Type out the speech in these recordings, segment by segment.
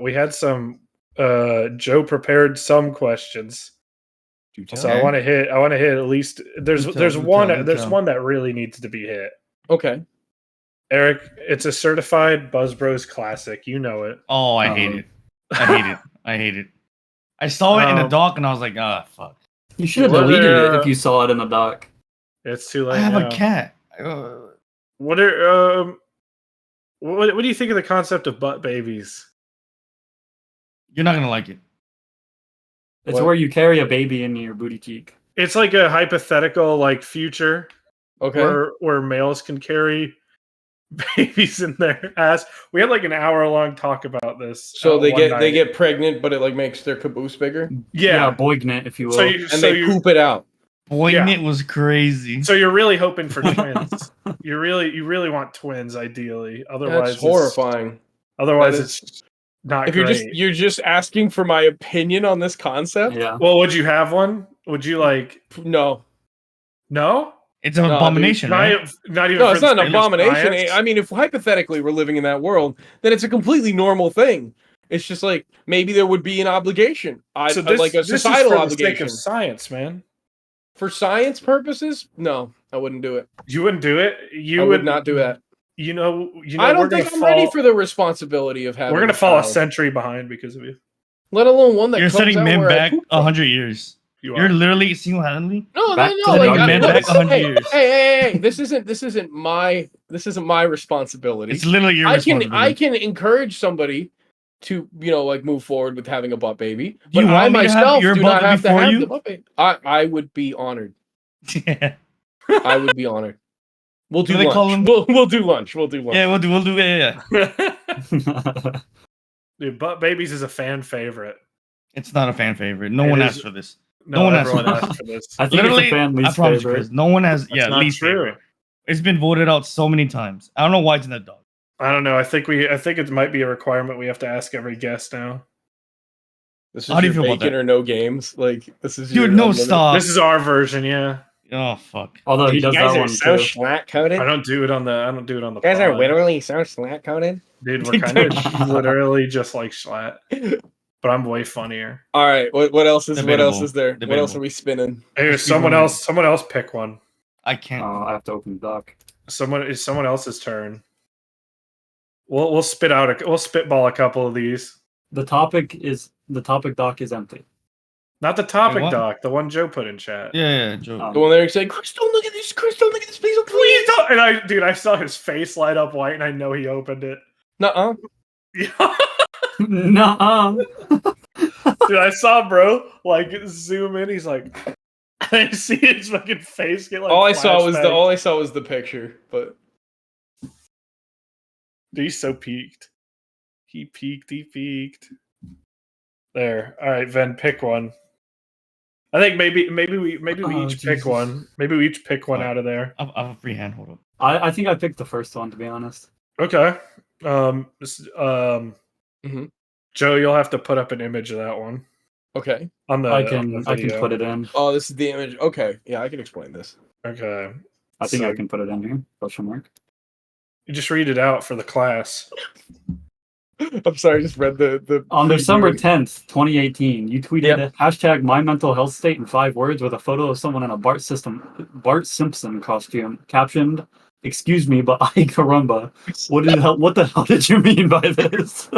we had some. Joe prepared some questions, so I want to hit. I want to hit at least. There's one that really needs to be hit. Okay. Eric, it's a certified Buzz Bros classic. You know it. Oh, I hate it. I hate it. I saw it in the doc and I was like, fuck. You should have deleted it if you saw it in the doc. It's too late. I have now. a cat. What do you think of the concept of butt babies? You're not gonna like it. It's where you carry a baby in your booty cheek. It's like a hypothetical future. Okay. Where males can carry babies in their ass. We had an hour-long talk about this. So they get pregnant, but it makes their caboose bigger. Yeah, boignant, if you will. They poop it out. Boignant was crazy. So you're really hoping for twins. you really want twins, ideally. Otherwise, that's horrifying. Otherwise, it's not. If great. you're just asking for my opinion on this concept. Yeah. Well, would you have one? Would you No. No. It's an abomination, right? Not even. No, it's not an abomination. Science. I mean, if hypothetically we're living in that world, then it's a completely normal thing. It's just maybe there would be an obligation. A societal obligation. The sake of science, man. For science purposes, no, I wouldn't do it. You wouldn't do it. I would not do that. You know. I don't think I'm ready for the responsibility of having. We're gonna fall a century behind because of you. Let alone one that you're setting men back 100 years. You're literally single-handedly. No. Men back 100 years. Hey! This isn't my responsibility. It's literally your responsibility. I can encourage somebody to move forward with having a butt baby, but I myself do not have to have the butt baby. I would be honored. I would be honored. We'll do lunch. We'll do lunch. Yeah, we'll do it. Yeah. Dude, butt babies is a fan favorite. It's not a fan favorite. No one asked for this. No one asked for this. I think it's a fan least favorite. No one has. That's not least true. Favorite. It's been voted out so many times. I don't know why it's in that dog. I don't know. I think it might be a requirement we have to ask every guest now. This is your bacon or no games. This is dude. No, stop. This is our version. Yeah. Oh fuck. Although he does that one so too. slat coated. I don't do it on the. You guys are literally so slat coated. Dude, we're kind of literally just like slat. But I'm way funnier. All right, what else is Debatable. What else is there? Debatable. What else are we spinning? Hey, someone else pick one. I can't. I have to open the doc. It's someone else's turn. We'll spitball a couple of these. The topic doc is empty. Not the topic doc, the one Joe put in chat. Yeah, Joe. The one there saying, "Chris, don't look at this. Chris, don't look at this. Please don't." And I saw his face light up white, and I know he opened it. Nuh-uh. Nuh-uh. Dude, I saw bro zoom in. He's like, I see his fucking face get all I saw was the picture, but dude, he's so peaked. He peaked. There. All right, Ven, pick one. I think maybe we each pick one. Maybe we each pick one out of there. I have a free hand. Hold up. I think I picked the first one, to be honest. Okay. Joe, you'll have to put up an image of that one. Okay. I can put it in. Oh, this is the image. Okay. Yeah, I can explain this. Okay. I think I can put it in here. Question mark. You just read it out for the class. I'm sorry, I just read the On December 10th, 2018, you tweeted hashtag my mental health state in 5 words with a photo of someone in a Bart Simpson costume, captioned, "Excuse me, but I caramba. What the hell did you mean by this?"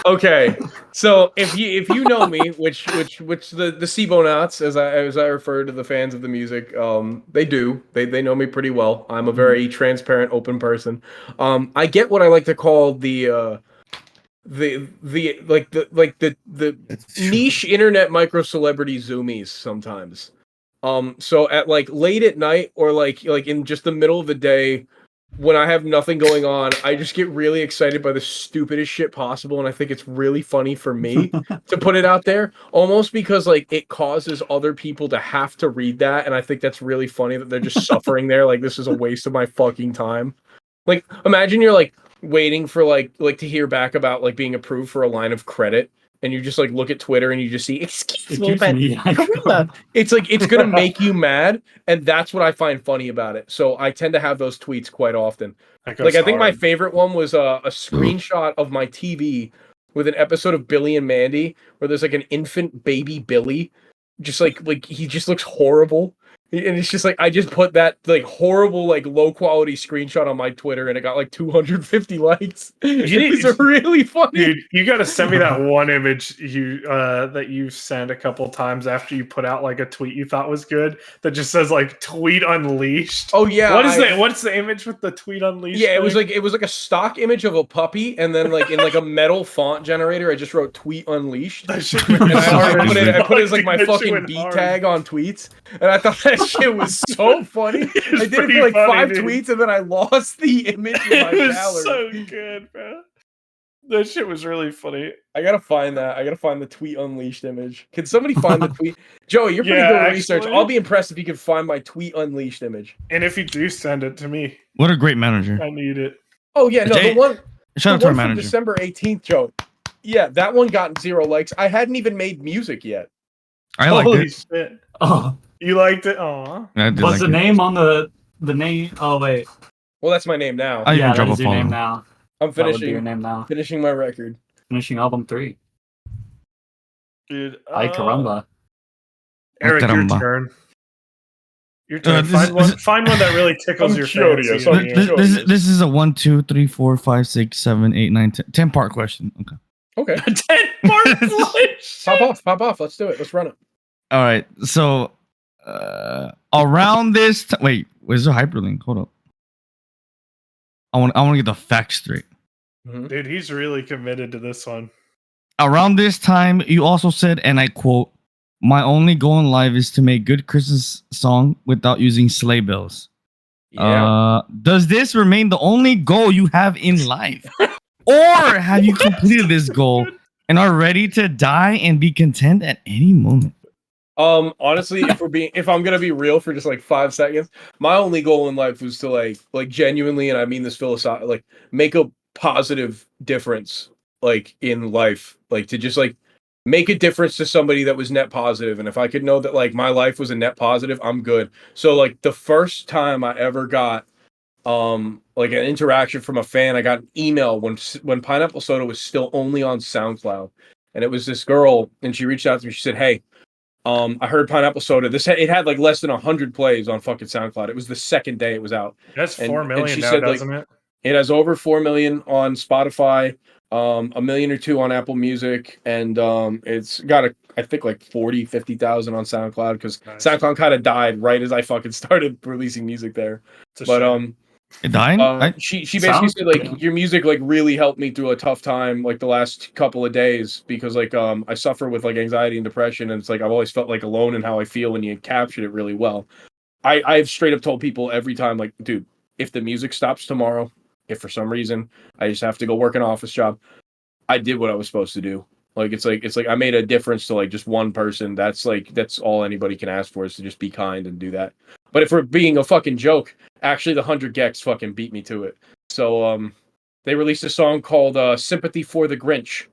Okay, so if you know me, which the Sebonauts, as I refer to the fans of the music, they know me pretty well. I'm a very transparent, open person. I get what I like to call the niche internet micro celebrity zoomies sometimes. So at late at night or like in just the middle of the day, when I have nothing going on, I just get really excited by the stupidest shit possible, and I think it's really funny for me to put it out there, almost because it causes other people to have to read that, and I think that's really funny that they're just suffering there. This is a waste of my fucking time. Imagine you're waiting for to hear back about being approved for a line of credit, and you just like look at Twitter and you just see excuse me, Karimba. it's like it's gonna make you mad, and that's what I find funny about it. So I tend to have those tweets quite often. Like I think my favorite one was a screenshot of my TV with an episode of Billy and Mandy where there's like an infant baby Billy, just like he just looks horrible. And it's just like I just put that like horrible, like low quality screenshot on my Twitter, and it got like 250 likes. It's really funny. Dude, you got to send me that one image that you sent a couple times after you put out like a tweet you thought was good that just says like "tweet unleashed." Oh yeah, what's the image with the tweet unleashed? Yeah, it was like a stock image of a puppy, and then like in like a metal font generator, I just wrote "tweet unleashed." That shit and I put it as like my fucking beat tag on tweets, and I thought that shit was so funny. I did it for like 5 tweets, and then I lost the image in my gallery. It was so good, bro. That shit was really funny. I gotta find that. I gotta find the tweet unleashed image. Can somebody find the tweet? Joey, you're pretty good at research. I'll be impressed if you can find my tweet unleashed image. And if you do, send it to me. What a great manager. I need it. Oh yeah, no, the one. Shout out to our manager. December 18th, Joe. Yeah, that one got 0 likes. I hadn't even made music yet. I liked Holy it. Shit. Oh, you liked it? Aw. What's the name on the name? Oh wait. Well, that's my name now. Yeah, that is your name now. I'm finishing your name now. Finishing my record. Finishing album 3. Dude, Ay caramba. Eric, your turn. Your turn. Find one that really tickles your fancy. This is a 1, 2, 3, 4, 5, 6, 7, 8, 9, 10 part question. Okay. 10-part question. Pop off. Let's do it. Let's run it. All right. So around this wait, where's the hyperlink? Hold up. I want to get the facts straight. Dude, he's really committed to this one. Around this time, you also said, and I quote, "My only goal in life is to make good Christmas song without using sleigh bells." Yeah. Does this remain the only goal you have in life? Or have you completed this goal and are ready to die and be content at any moment? Honestly, if I'm gonna be real for just like 5 seconds, my only goal in life was to like genuinely, and I mean this philosophically, like make a positive difference like in life, like to just like make a difference to somebody that was net positive. And if I could know that like my life was a net positive, I'm good. So like the first time I ever got like an interaction from a fan, I got an email when Pineapple Soda was still only on SoundCloud, and it was this girl, and she reached out to me. She said, "Hey, I heard Pineapple Soda. It had like less than 100 plays on fucking SoundCloud. It was the second day it was out. That's 4 million now, doesn't it? It has over 4 million on Spotify, 1 million or 2 on Apple Music, and it's got I think like 50,000 on SoundCloud, because SoundCloud kind of died right as I fucking started releasing music there. But it died? She basically said like your music like really helped me through a tough time like the last couple of days, because like I suffer with like anxiety and depression, and it's like I've always felt like alone in how I feel, and you captured it really well. I've straight up told people every time, like, dude, if the music stops tomorrow, if for some reason I just have to go work an office job, I did what I was supposed to do. Like it's like I made a difference to like just one person. That's all anybody can ask for, is to just be kind and do that. But if we're being a fucking joke, actually the 100 Gex fucking beat me to it. So they released a song called Sympathy for the Grinch.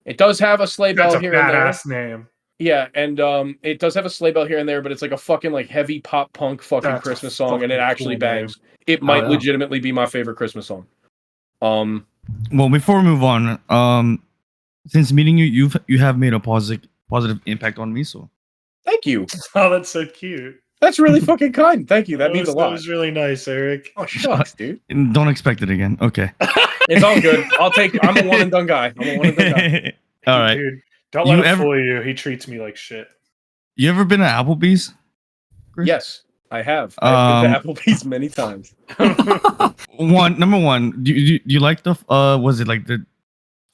It does have a sleigh bell here and there. That's a badass name. Yeah, and it does have a sleigh bell here and there, but it's like a fucking like heavy pop punk fucking Christmas song, and it actually bangs. It might legitimately be my favorite Christmas song. Well, before we move on, since meeting you, you have made a positive impact on me. So, thank you. Oh, that's so cute. That's really fucking kind. Thank you. That means a lot. That was really nice, Eric. Oh, shucks, dude. Don't expect it again. Okay. It's all good. I'm a one and done guy. All right. Dude, don't let him fool you. He treats me like shit. You ever been to Applebee's, Chris? Yes, I have. I've been to Applebee's many times. Number one, do you like the was it like the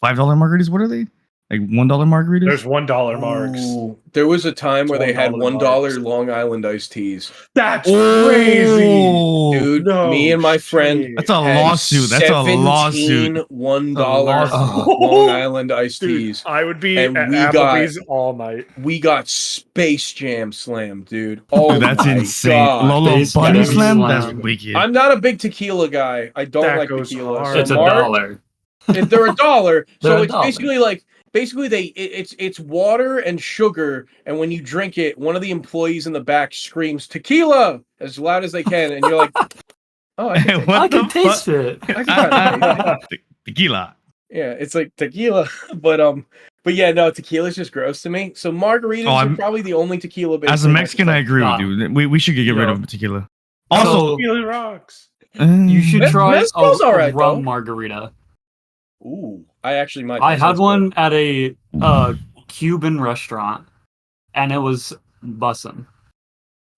$5 margaritas? What are they? Like $1 margaritas? There's $1 marks. Ooh, there was a time where they had $1 Long Island iced teas. That's crazy, dude. No, me and my friend. That's a lawsuit. That's a lawsuit. $1 Long Island iced teas. I would be at Applebee's all night. We got Space Jam slammed, dude. Oh, dude, that's insane. Lolo Bunny Slam. That's wicked. I'm not a big tequila guy. I don't like tequila. It's $1. They're $1. So it's basically like basically it's water and sugar, and when you drink it, one of the employees in the back screams tequila as loud as they can, and you're like, oh, I can, What I the can taste it. I can kinda taste it. Tequila. Yeah, it's like tequila, but yeah, no, tequila's just gross to me. So margaritas are probably the only tequila based. As a Mexican, I agree with you. We should get rid of tequila. Also, tequila rocks. You should try mezcal's all right, rum though. margarita. Ooh, I actually might. I had one at a Cuban restaurant, and it was bussin'.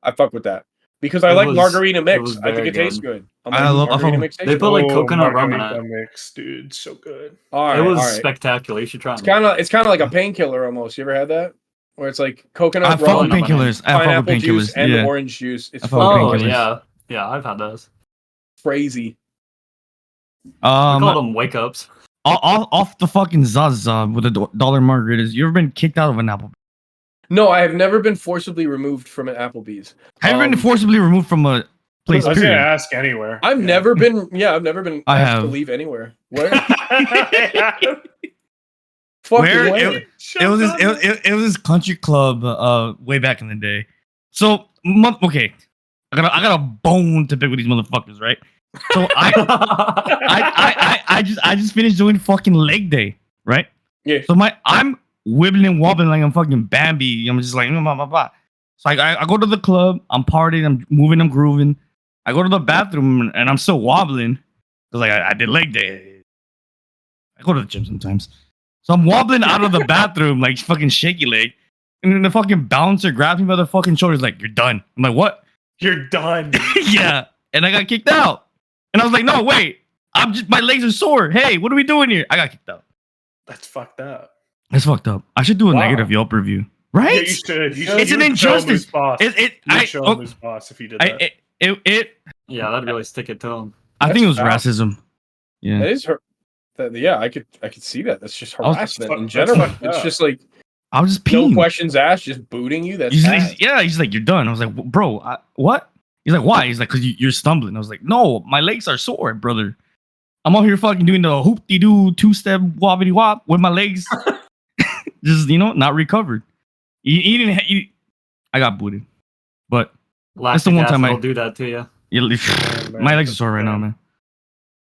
I fuck with that because I like margarita mix. I think it tastes good. I love margarita mix. They put like coconut rum in it. Mix, dude, so good. It was spectacular. You should try it. It's kind of like a painkiller almost. You ever had that? Where it's like coconut rum, painkillers, pineapple juice, and orange juice. It's yeah, I've had those. Crazy. We call them wake ups. Off the fucking Zaza with the dollar margaritas. You ever been kicked out of an Applebee's? No, I have never been forcibly removed from an Applebee's. Have you been forcibly removed from a place? I was gonna ask anywhere. I've never been. Yeah, I've never been asked to leave anywhere. Where? Where? It was this country club way back in the day. So okay, I got a bone to pick with these motherfuckers, right? So I just finished doing fucking leg day, right? Yeah. So I'm wibbling and wobbling like I'm fucking Bambi. I'm just like blah, blah, blah. So I go to the club, I'm partying, I'm moving, I'm grooving. I go to the bathroom and I'm still wobbling because like I did leg day. I go to the gym sometimes. So I'm wobbling out of the bathroom like fucking shaky leg. And then the fucking bouncer grabs me by the fucking shoulders like, you're done. I'm like, what? You're done. Yeah. And I got kicked out. And I was like, no, wait. My legs are sore. Hey, what are we doing here? I got kicked out. That's fucked up. That's fucked up. I should do a negative Yelp review. Right? Yeah, you should. It's an injustice. You'd show him his boss if you did that. Yeah, that'd really stick it to him. I think it was racism. Yeah. That is her. Yeah, I could see that. That's just harassment in general. It's just like I was just peeing. No questions asked, just booting you. That's he's like, you're done. I was like, bro, what? He's like, why? He's like, because you're stumbling. I was like, no, my legs are sore, brother. I'm out here fucking doing the hoop-de-doo two-step wobbity-wop with my legs just, not recovered. I got booted. But that's the one time I'll do that to you. My legs are sore right now, man.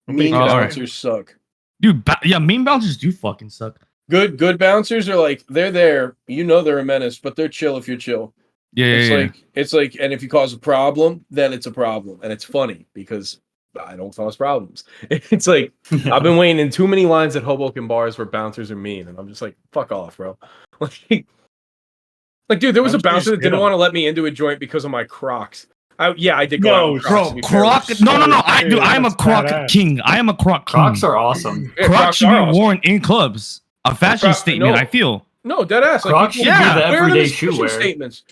Mean bouncers suck. Dude, mean bouncers do fucking suck. Good bouncers are like, they're there. They're a menace, but they're chill if you're chill. Yeah, it's like, and if you cause a problem, then it's a problem, and it's funny because I don't cause problems. It's like I've been waiting in too many lines at Hoboken bars where bouncers are mean, and I'm just like, fuck off, bro. Like, dude, there was a bouncer that didn't want to let me into a joint because of my Crocs. I did go out bro, Croc. No. I'm a Croc king. I am a Croc king. Crocs are awesome. Yeah, Crocs should be worn in clubs. A fashion statement, I feel. No, dead ass. Crocs should be the everyday shoe wear. Statements.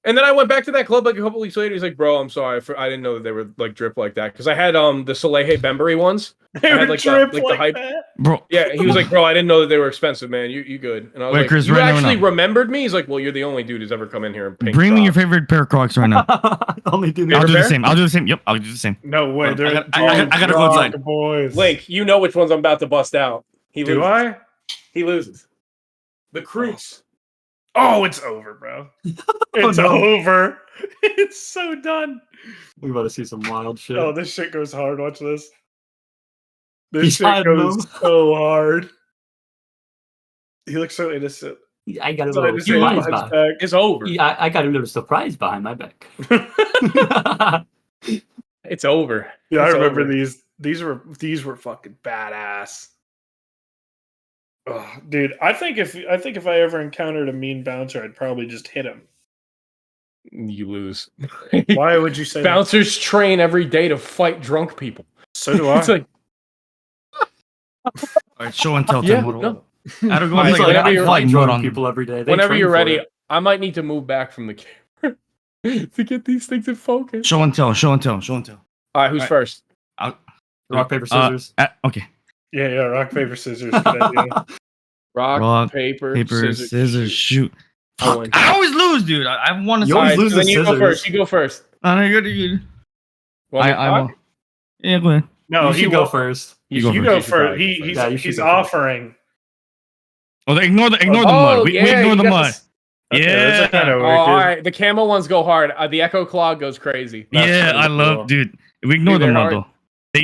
And then I went back to that club like a couple weeks later. He's like, "Bro, I'm sorry. I didn't know that they were like drip like that because I had the Soleil Bembury ones. They were like drip the like hype, that? Bro. Yeah, he was like, "Bro, I didn't know that they were expensive, man. You good?" And I was like, Chris, "You actually remembered me?" He's like, "Well, you're the only dude who's ever come in here and pink bring me your favorite pair of Crocs right now." Only dude. I'll do the same. Yep, I'll do the same. No way. I gotta go inside. Boys. Link, you know which ones I'm about to bust out. He loses. Do I? He loses. The Crews. Oh, it's over, bro. It's over. It's so done. We about to see some wild shit. Oh, this shit goes hard. Watch this. This shit goes so hard. He looks so innocent. I got a little surprise behind. It's over. I got a little surprise behind my back. It's over. Yeah, it's I remember over. These were fucking badass. Oh, dude, I think if I ever encountered a mean bouncer, I'd probably just hit him. You lose. Why would you say bouncers train every day to fight drunk people? So do I. It's like, all right, show and tell. Yeah, no. I don't go I fight drunk people every day. Whenever you're ready, I might need to move back from the camera to get these things in focus. Show and tell. All right, who's first? Rock, paper, scissors. Okay. Yeah, rock, paper, scissors. Good idea. Rock, paper, scissors, shoot. Fuck, I always lose, dude. I want to. You always lose. Then you go first. You go first. No, you're good. I will. Yeah, go ahead. No, you go first. You go first. He's offering. Oh, ignore the mud. We ignore the mud. Okay, Yeah. those are kind of Oh, wicked. all right. The camo ones go hard. The Echo Claw goes crazy. That's Yeah, really I love, cool. dude. We ignore Dude, the they're mud hard. though.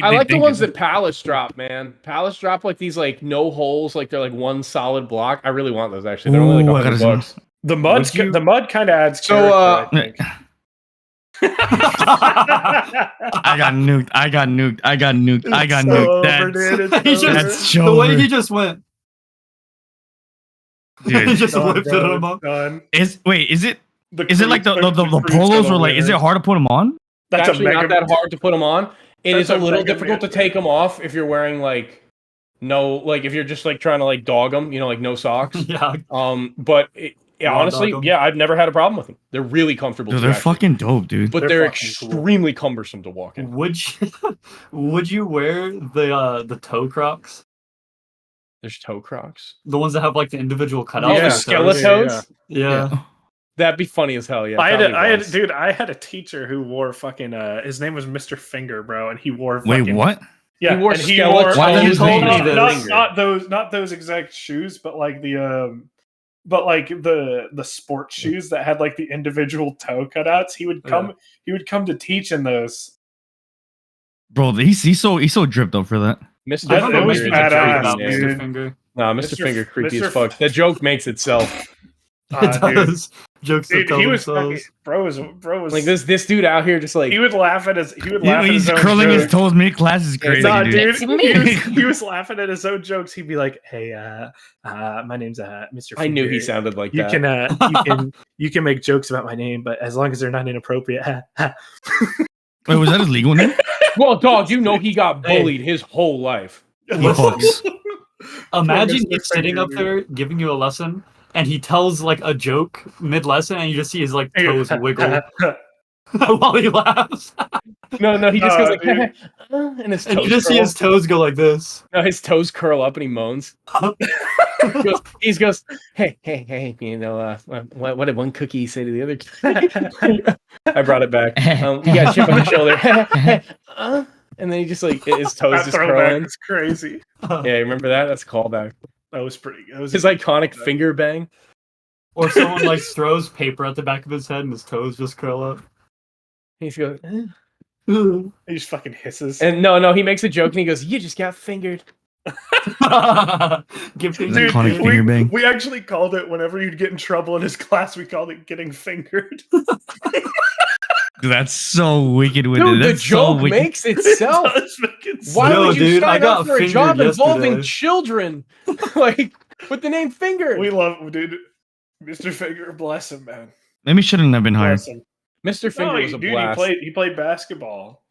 I like the think ones it- that Palace drop, man. Palace drop like these like no holes, like they're like one solid block. I really want those actually. They're only Ooh, like I gotta $100. The mud's Would you- the mud kind of adds So, character, I think. I got nuked. I got nuked. It's so over, dude. It's He just- over. That's the way over. he just went. he Dude. just Done, lifted bro, him up. done. Is it The is it like the cruise polos gonna or like is win it hard to put them on? It's That's actually a not mega. that hard to put them on. It That's is a a little Mega difficult to Man. take them off if you're wearing like if you're just like trying to like dog them, like no socks. Yeah. But Raw honestly, dog 'em. yeah, I've never had a problem with them. They're really comfortable. Dude, to they're actually- fucking dope, dude. but They're they're fucking cool. extremely cumbersome to walk in. Would you wear the toe Crocs? There's toe Crocs. The ones that have like the individual cutouts. Oh, Yeah. the for your toes? Skeletoes? Yeah. That'd be funny as hell. Yeah, I tell me had, once. dude. I had a teacher who wore fucking. His name was Mr. Finger, bro, and he wore. Wait, Fucking, what? Yeah, He wore and skeleton Why he does told he not, need this? not those exact shoes, but like the the sports shoes that had like the individual toe cutouts. He would come to teach in those. Bro, he's so dripped up for that. Mr. I I don't know It was maybe Finger is the joke badass, about creepy, dude. man. Mr. Finger. Nah, Mr. Mr. Finger creepy Mr. as fuck. That joke makes itself. It Dude. does. Jokes that Dude, tell he was fucking, themselves. bro was Like this dude out here just like He would laugh at his. He would laugh at He's his own curling his jokes. toes mid class is crazy, Nah, dude. dude, he was laughing at his own jokes. He'd be like, "Hey, my name's Mr. I knew he Finger. sounded like You that. you can make jokes about my name, but as long as they're not inappropriate." Wait, was that his legal name? Well, dog, he got Hey. bullied his whole life. He fucks. Imagine Mr. he's sitting Finger, up there giving you a lesson, and he tells like a joke mid lesson, and you just see his like toes wiggle while he laughs, No, he just No, goes like, dude. and his and toes you just see curl. his toes go like this. No, his toes curl up and he moans. he goes, hey, what did one cookie say to the other? I brought it back. You got a chip on the shoulder. And then he just like his toes That just throwback curling. is crazy. Yeah, you remember that? That's a callback. That was pretty. That was His iconic finger bang. Or someone like throws paper at the back of his head, and his toes just curl up. He just goes, eh. He just fucking hisses. And no, he makes a joke and he goes, "You just got fingered." Give things Dude, iconic finger bang. we actually called it whenever you'd get in trouble in his class. We called it getting fingered. Dude, that's so wicked with Dude, it. the That's so joke wicked. makes itself. It does make it Why No, would you dude, I sign got up for a fingered job involving yesterday. children, like with the name Finger? We love, dude. Mr. Finger, bless him, man. Maybe shouldn't have been hired. Bless him. Mr. Finger No, was a dude, blast. he played basketball.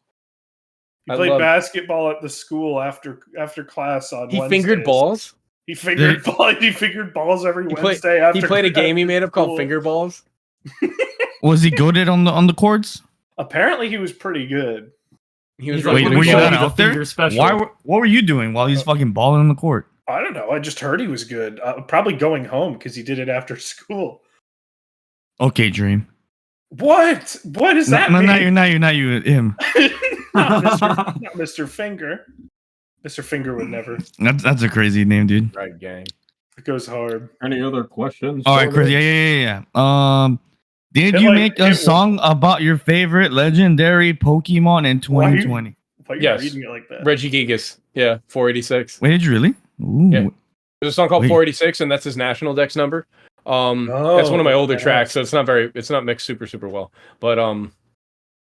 He I played love- basketball at the school after class on He Wednesdays. fingered balls. He fingered He fingered balls every Wednesday. He After played a game he made up called school. Finger Balls. Was he goaded on the courts? Apparently, he was pretty good. He was He's really Wait, good were at you balls. not the out there? finger special. What were you doing while he's fucking balling on the court? I don't know. I just heard he was good. Probably going home because he did it after school. Okay, Dream. What? What does that No, mean? not you, him. not Mr. Finger. Mr. Finger would never. That's a crazy name, dude. Right, gang. It goes hard. Any other questions? All right, Chris. Yeah. Did Hit you like- make a hit one. song about your favorite legendary Pokemon in Why you- 2020? Why are you Yes. reading it like that? Reggie Gigas. Yeah, 486. Wait, did you really? Ooh. Yeah. There's a song called Wait. 486, and that's his national dex number. That's one of my older yes. tracks, so it's not mixed super well. But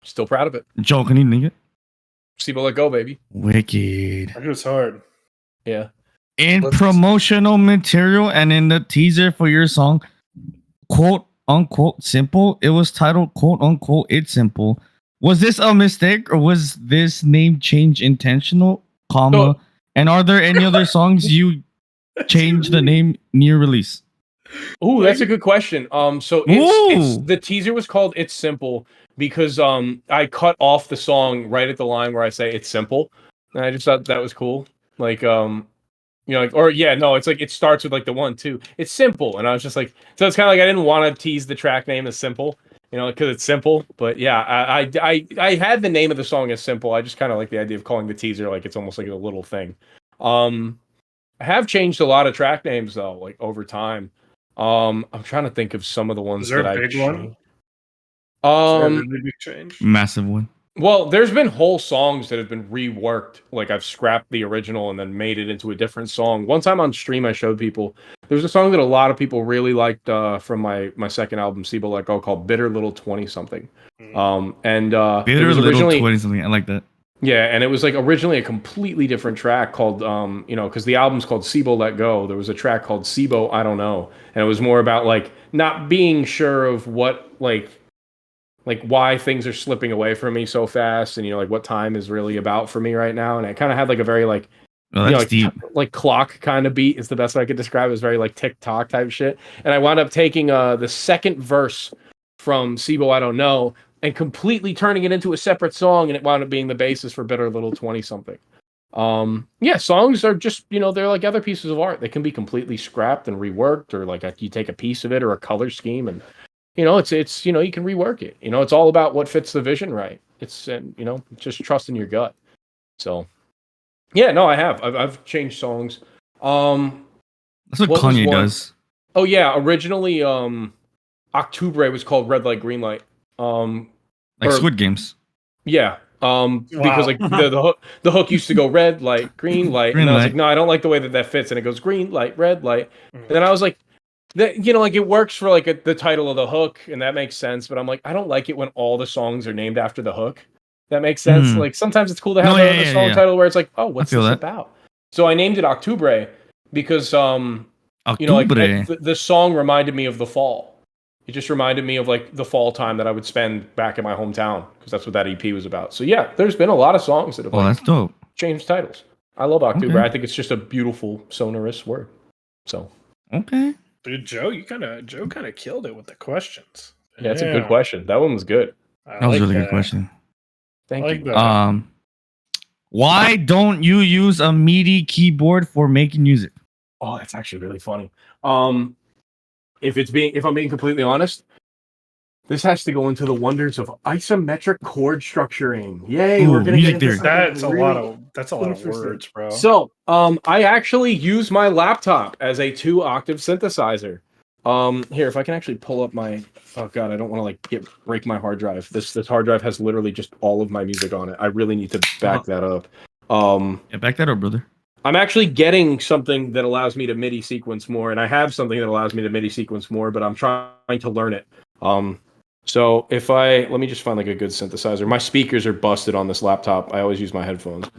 still proud of it. Joe, can you link it? Sibo let go, baby. Wicked. It goes hard. Yeah. In Let's- promotional material and in the teaser for your song, quote unquote simple, it was titled quote unquote it's simple. Was this a mistake or was this name change intentional, comma? No. And are there any other songs you changed the name near release? Ooh, that's a good question. So Ooh. the teaser was called "It's Simple" because I cut off the song right at the line where I say "It's simple," and I just thought that was cool. Like it's like it starts with like the 1 2. It's simple, and I was just like, so it's kind of like I didn't want to tease the track name as simple, because it's simple. But yeah, I had the name of the song as simple. I just kind of like the idea of calling the teaser like it's almost like a little thing. I have changed a lot of track names though, like over time. I'm trying to think of some of the ones Is there that a I big one? changed. Is there a Um, really big change? Massive one. well, there's been whole songs that have been reworked. Like I've scrapped the original and then made it into a different song. One time on stream, I showed people there's a song that a lot of people really liked from my second album, Sibo Let Go, called "Bitter Little 20 Something." And it Bitter was little originally 20 something. I like that. yeah, and it was like originally a completely different track called because the album's called Sibo Let Go. There was a track called Sibo I Don't Know, and it was more about like not being sure of what like why things are slipping away from me so fast, and like what time is really about for me right now. And I kind of had like a very like Oh, that's deep. like clock kind of beat is the best way I could describe it. It was very like tick-tock type shit. And I wound up taking the second verse from Sibo I Don't Know and completely turning it into a separate song, and it wound up being the basis for Bitter Little 20 Something. Yeah, songs are just, they're like other pieces of art. They can be completely scrapped and reworked, or like you take a piece of it or a color scheme and it's you can rework it. It's all about what fits the vision right. It's just trusting your gut. So yeah, no, I've changed songs. That's what What was Kanye one? does. Oh yeah, originally Octubre was called Red Light Green Light. Like or- Squid Games. Yeah. Because like the hook used to go red light, green light, Green and I was light. like, no, I don't like the way that fits, and it goes green light, red light, Mm. and then I was like, that like it works for like the title of the hook, and that makes sense, but I'm like, I don't like it when all the songs are named after the hook. That makes sense. Mm. Like sometimes it's cool to have No, a song title where it's like, oh, what's feel this that. about? So I named it Octubre because like Octubre. the song reminded me of the fall. It just reminded me of like the fall time that I would spend back in my hometown, because that's what that EP was about. So yeah, there's been a lot of songs that have Oh, like that's dope. changed titles. I love Octubre. Okay. I think it's just a beautiful sonorous word. So Okay. Dude, Joe kind of killed it with the questions. yeah, that's a good question. That one was good. That was a really good question. Thank like you. that. Why don't you use a MIDI keyboard for making music? Oh, that's actually really funny. If I'm being completely honest, this has to go into the wonders of isometric chord structuring. Yay, Ooh, we're gonna music get into theory. something That's a lot of interesting. words, bro. So, I actually use my laptop as a 2-octave synthesizer. Here, if I can actually pull up my, oh god, I don't want to break my hard drive. This hard drive has literally just all of my music on it. I really need to back that up. Yeah, back that up, brother. I'm actually getting something that allows me to MIDI sequence more, and I have something that allows me to MIDI sequence more, but I'm trying to learn it. So let me just find like a good synthesizer. My speakers are busted on this laptop. I always use my headphones.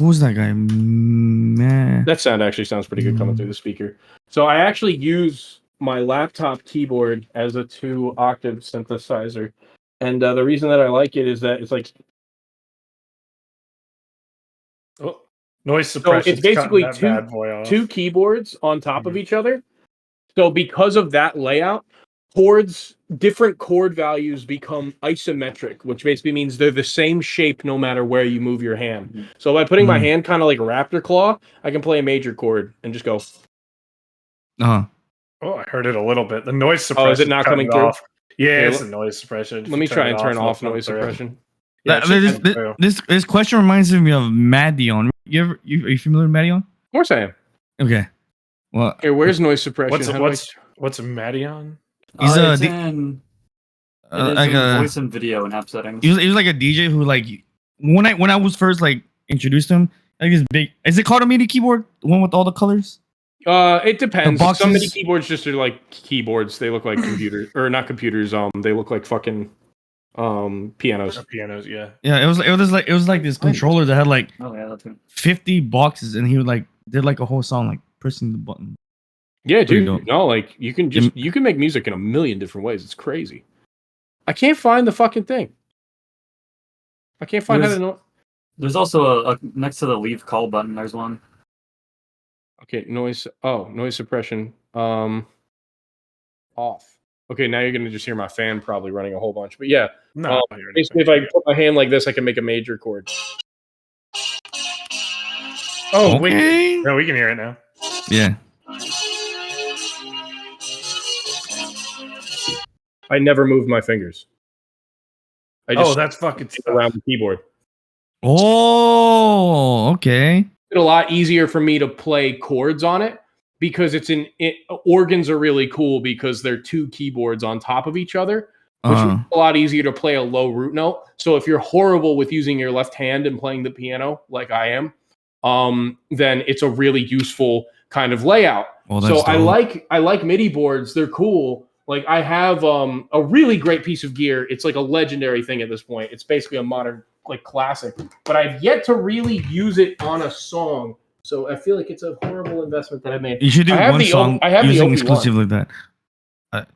Who's that guy? Man. That sound actually sounds pretty good coming through the speaker. So I actually use my laptop keyboard as a 2-octave synthesizer, and the reason that I like it is that it's like, Oh, noise suppression. so it's basically two two keyboards on top of each other. So because of that layout, different chord values become isometric, which basically means they're the same shape no matter where you move your hand. So by putting my hand kind of like a raptor claw, I can play a major chord and just go. Uh-huh. Oh, I heard it a little bit. The noise suppression. Oh, is it not coming through? Off. Yeah, Here, it's the noise suppression. Let me try and turn off noise suppression. Yeah, this question reminds me of Madion. Are you familiar with Madion? Of course I am. Okay. Well, here, where's noise suppression? What's a Madion? He's it's in like a voice and video and app settings. he was like a DJ who like when I was first like introduced to him, like this big. Is it called a MIDI keyboard? The one with all the colors? It depends. The Some MIDI boxes? keyboards just are like keyboards. They look like computers, or not computers. They look like fucking pianos. Pianos, yeah. Yeah, it was like this controller that had like Oh yeah, that's good. 50 boxes, and he would like did like a whole song like pressing the button. Yeah, Pretty dude. dope. No, like you can make music in a million different ways. It's crazy. I can't find the fucking thing. I can't find how to know. There's also a next to the leave call button. There's one. Okay, noise. Oh, noise suppression. Off. Okay, now you're gonna just hear my fan probably running a whole bunch. But yeah, No, basically, if I put my hand like this, I can make a major chord. Oh, Okay. wait. No, we can hear it now. Yeah. I never moved my fingers. I just That's fucking around stuff. the keyboard. Oh, okay. it a lot easier for me to play chords on it because organs are really cool because they're two keyboards on top of each other, which is a lot easier to play a low root note. So if you're horrible with using your left hand and playing the piano like I am, then it's a really useful kind of layout. Well, so I like MIDI boards. They're cool. Like I have a really great piece of gear. It's like a legendary thing at this point. It's basically a modern like classic, but I've yet to really use it on a song. So I feel like it's a horrible investment that I made. You should do one song using exclusively that.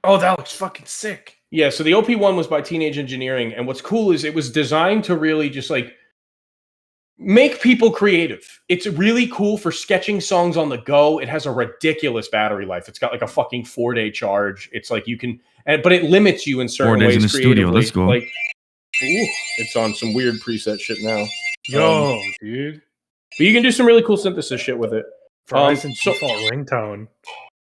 Oh, that looks fucking sick. Yeah, so the OP1 was by Teenage Engineering, and what's cool is it was designed to really just like make people creative. It's really cool for sketching songs on the go. It has a ridiculous battery life. It's got like a fucking 4-day charge. It's like you can, but it limits you in certain 4 days ways in the creatively. studio. Let's go. Like, ooh, it's on some weird preset shit now. Yo, dude. But you can do some really cool synthesis shit with it. Verizon's default ringtone.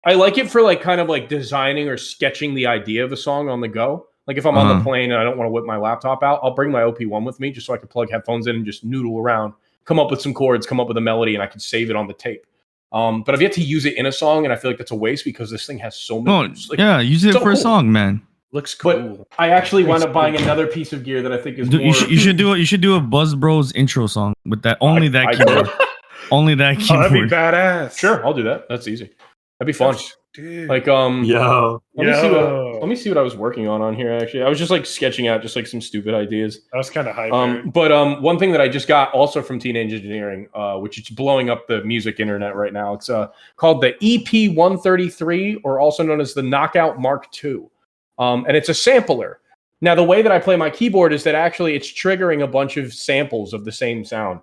I like it for like kind of like designing or sketching the idea of a song on the go. Like if I'm on the plane and I don't want to whip my laptop out, I'll bring my OP1 with me just so I can plug headphones in and just noodle around, come up with some chords, come up with a melody, and I can save it on the tape. But I've yet to use it in a song, and I feel like that's a waste because this thing has so many. Yeah, use it for a song, man. Looks cool. But I actually wound up buying another piece of gear that I think is more... You should do a Buzz Bros intro song with that only that keyboard. Only that keyboard. Oh, that'd be badass. Sure, I'll do that. That's easy. That'd be fun. Dude. Like let me see what I was working on here. Actually, I was just like sketching out just like some stupid ideas. That was kind of hype. But one thing that I just got also from Teenage Engineering, which is blowing up the music internet right now. It's called the EP133, or also known as the Knockout Mark II, and it's a sampler. Now, the way that I play my keyboard is that actually it's triggering a bunch of samples of the same sound.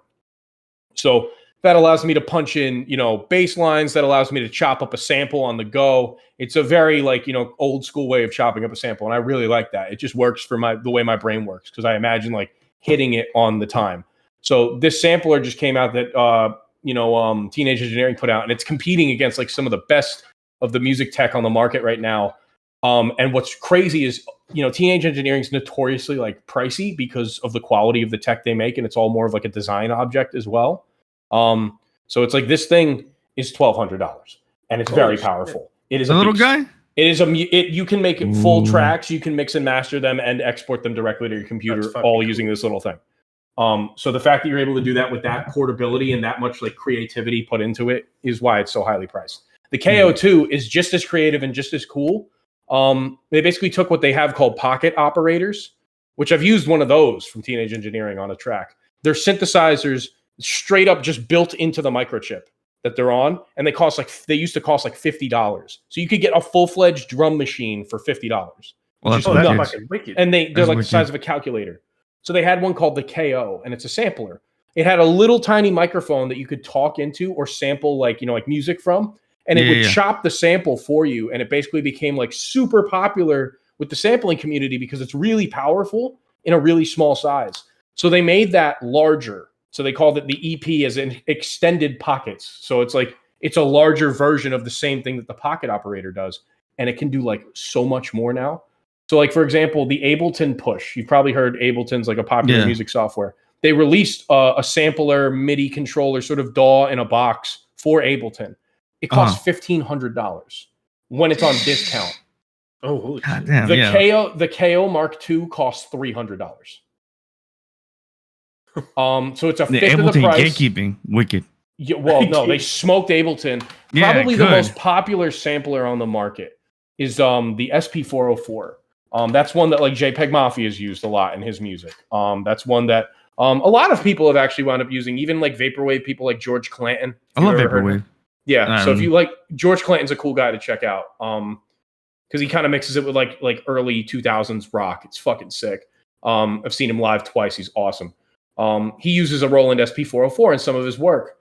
So that allows me to punch in, bass lines. That allows me to chop up a sample on the go. It's a very old school way of chopping up a sample, and I really like that. It just works for the way my brain works because I imagine like hitting it on the time. So this sampler just came out that Teenage Engineering put out, and it's competing against like some of the best of the music tech on the market right now. And what's crazy is Teenage Engineering is notoriously like pricey because of the quality of the tech they make, and it's all more of like a design object as well. So it's like this thing is $1,200 and it's very powerful. It is a little guy. It is you can make it full tracks. You can mix and master them and export them directly to your computer, all using this little thing. So the fact that you're able to do that with that portability and that much like creativity put into it is why it's so highly priced. The KO2 is just as creative and just as cool. They basically took what they have called pocket operators, which I've used one of those from Teenage Engineering on a track. They're synthesizers straight up just built into the microchip that they're on, and they used to cost like $50. So you could get a full-fledged drum machine for $50. Well, that's fucking wicked. And they're like the size of a calculator. So they had one called the KO, and it's a sampler. It had a little tiny microphone that you could talk into or sample like music from, and it would chop the sample for you, and it basically became like super popular with the sampling community because it's really powerful in a really small size. So they made that larger. So they called it the EP as in extended pockets. So it's a larger version of the same thing that the pocket operator does. And it can do like so much more now. So like, for example, the Ableton Push, you've probably heard Ableton's like a popular music software. They released a sampler MIDI controller sort of DAW in a box for Ableton. It costs $1,500 when it's on discount. Oh, holy shit. Damn, The KO Mark II costs $300. So it's a fifth of the price. Gatekeeping, wicked. Yeah, well, no, they smoked Ableton. Probably the most popular sampler on the market is the SP404. That's one that like JPEG Mafia has used a lot in his music. That's one that a lot of people have actually wound up using, even like vaporwave people like George Clanton. I love vaporwave. Yeah, so if you like, George Clanton's a cool guy to check out. Because he kind of mixes it with like early 2000s rock. It's fucking sick. I've seen him live twice. He's awesome. He uses a Roland SP404 in some of his work.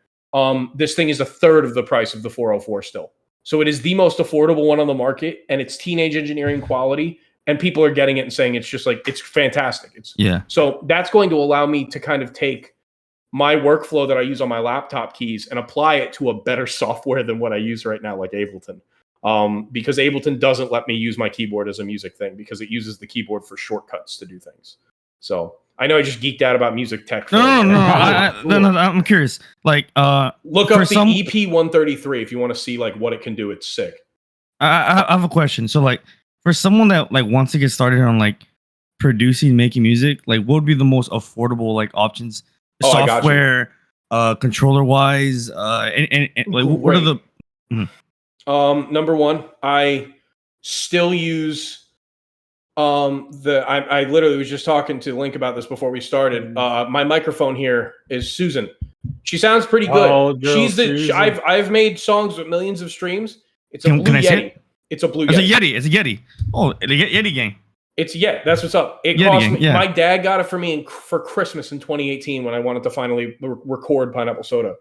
This thing is a third of the price of the 404 still. So it is the most affordable one on the market, and it's Teenage Engineering quality, and people are getting it and saying it's just like, it's fantastic. So that's going to allow me to kind of take my workflow that I use on my laptop keys and apply it to a better software than what I use right now, like Ableton. Because Ableton doesn't let me use my keyboard as a music thing because it uses the keyboard for shortcuts to do things. So I know I just geeked out about music tech. No, I'm curious. Like, look up the EP133 if you want to see like what it can do. It's sick. I have a question. So, like, for someone that like wants to get started on like producing, making music, like, what would be the most affordable like options, software, controller wise, and like, what are the? Number one, I still use. I literally was just talking to Link about this before we started. My microphone here is Susan. She sounds pretty good. She's I've made songs with millions of streams. It's a Blue Yeti. It's a Blue Yeti. It's a Yeti. Oh, the Yeti gang. That's what's up. It cost me. My dad got it for me for Christmas in 2018 when I wanted to finally record Pineapple Soda.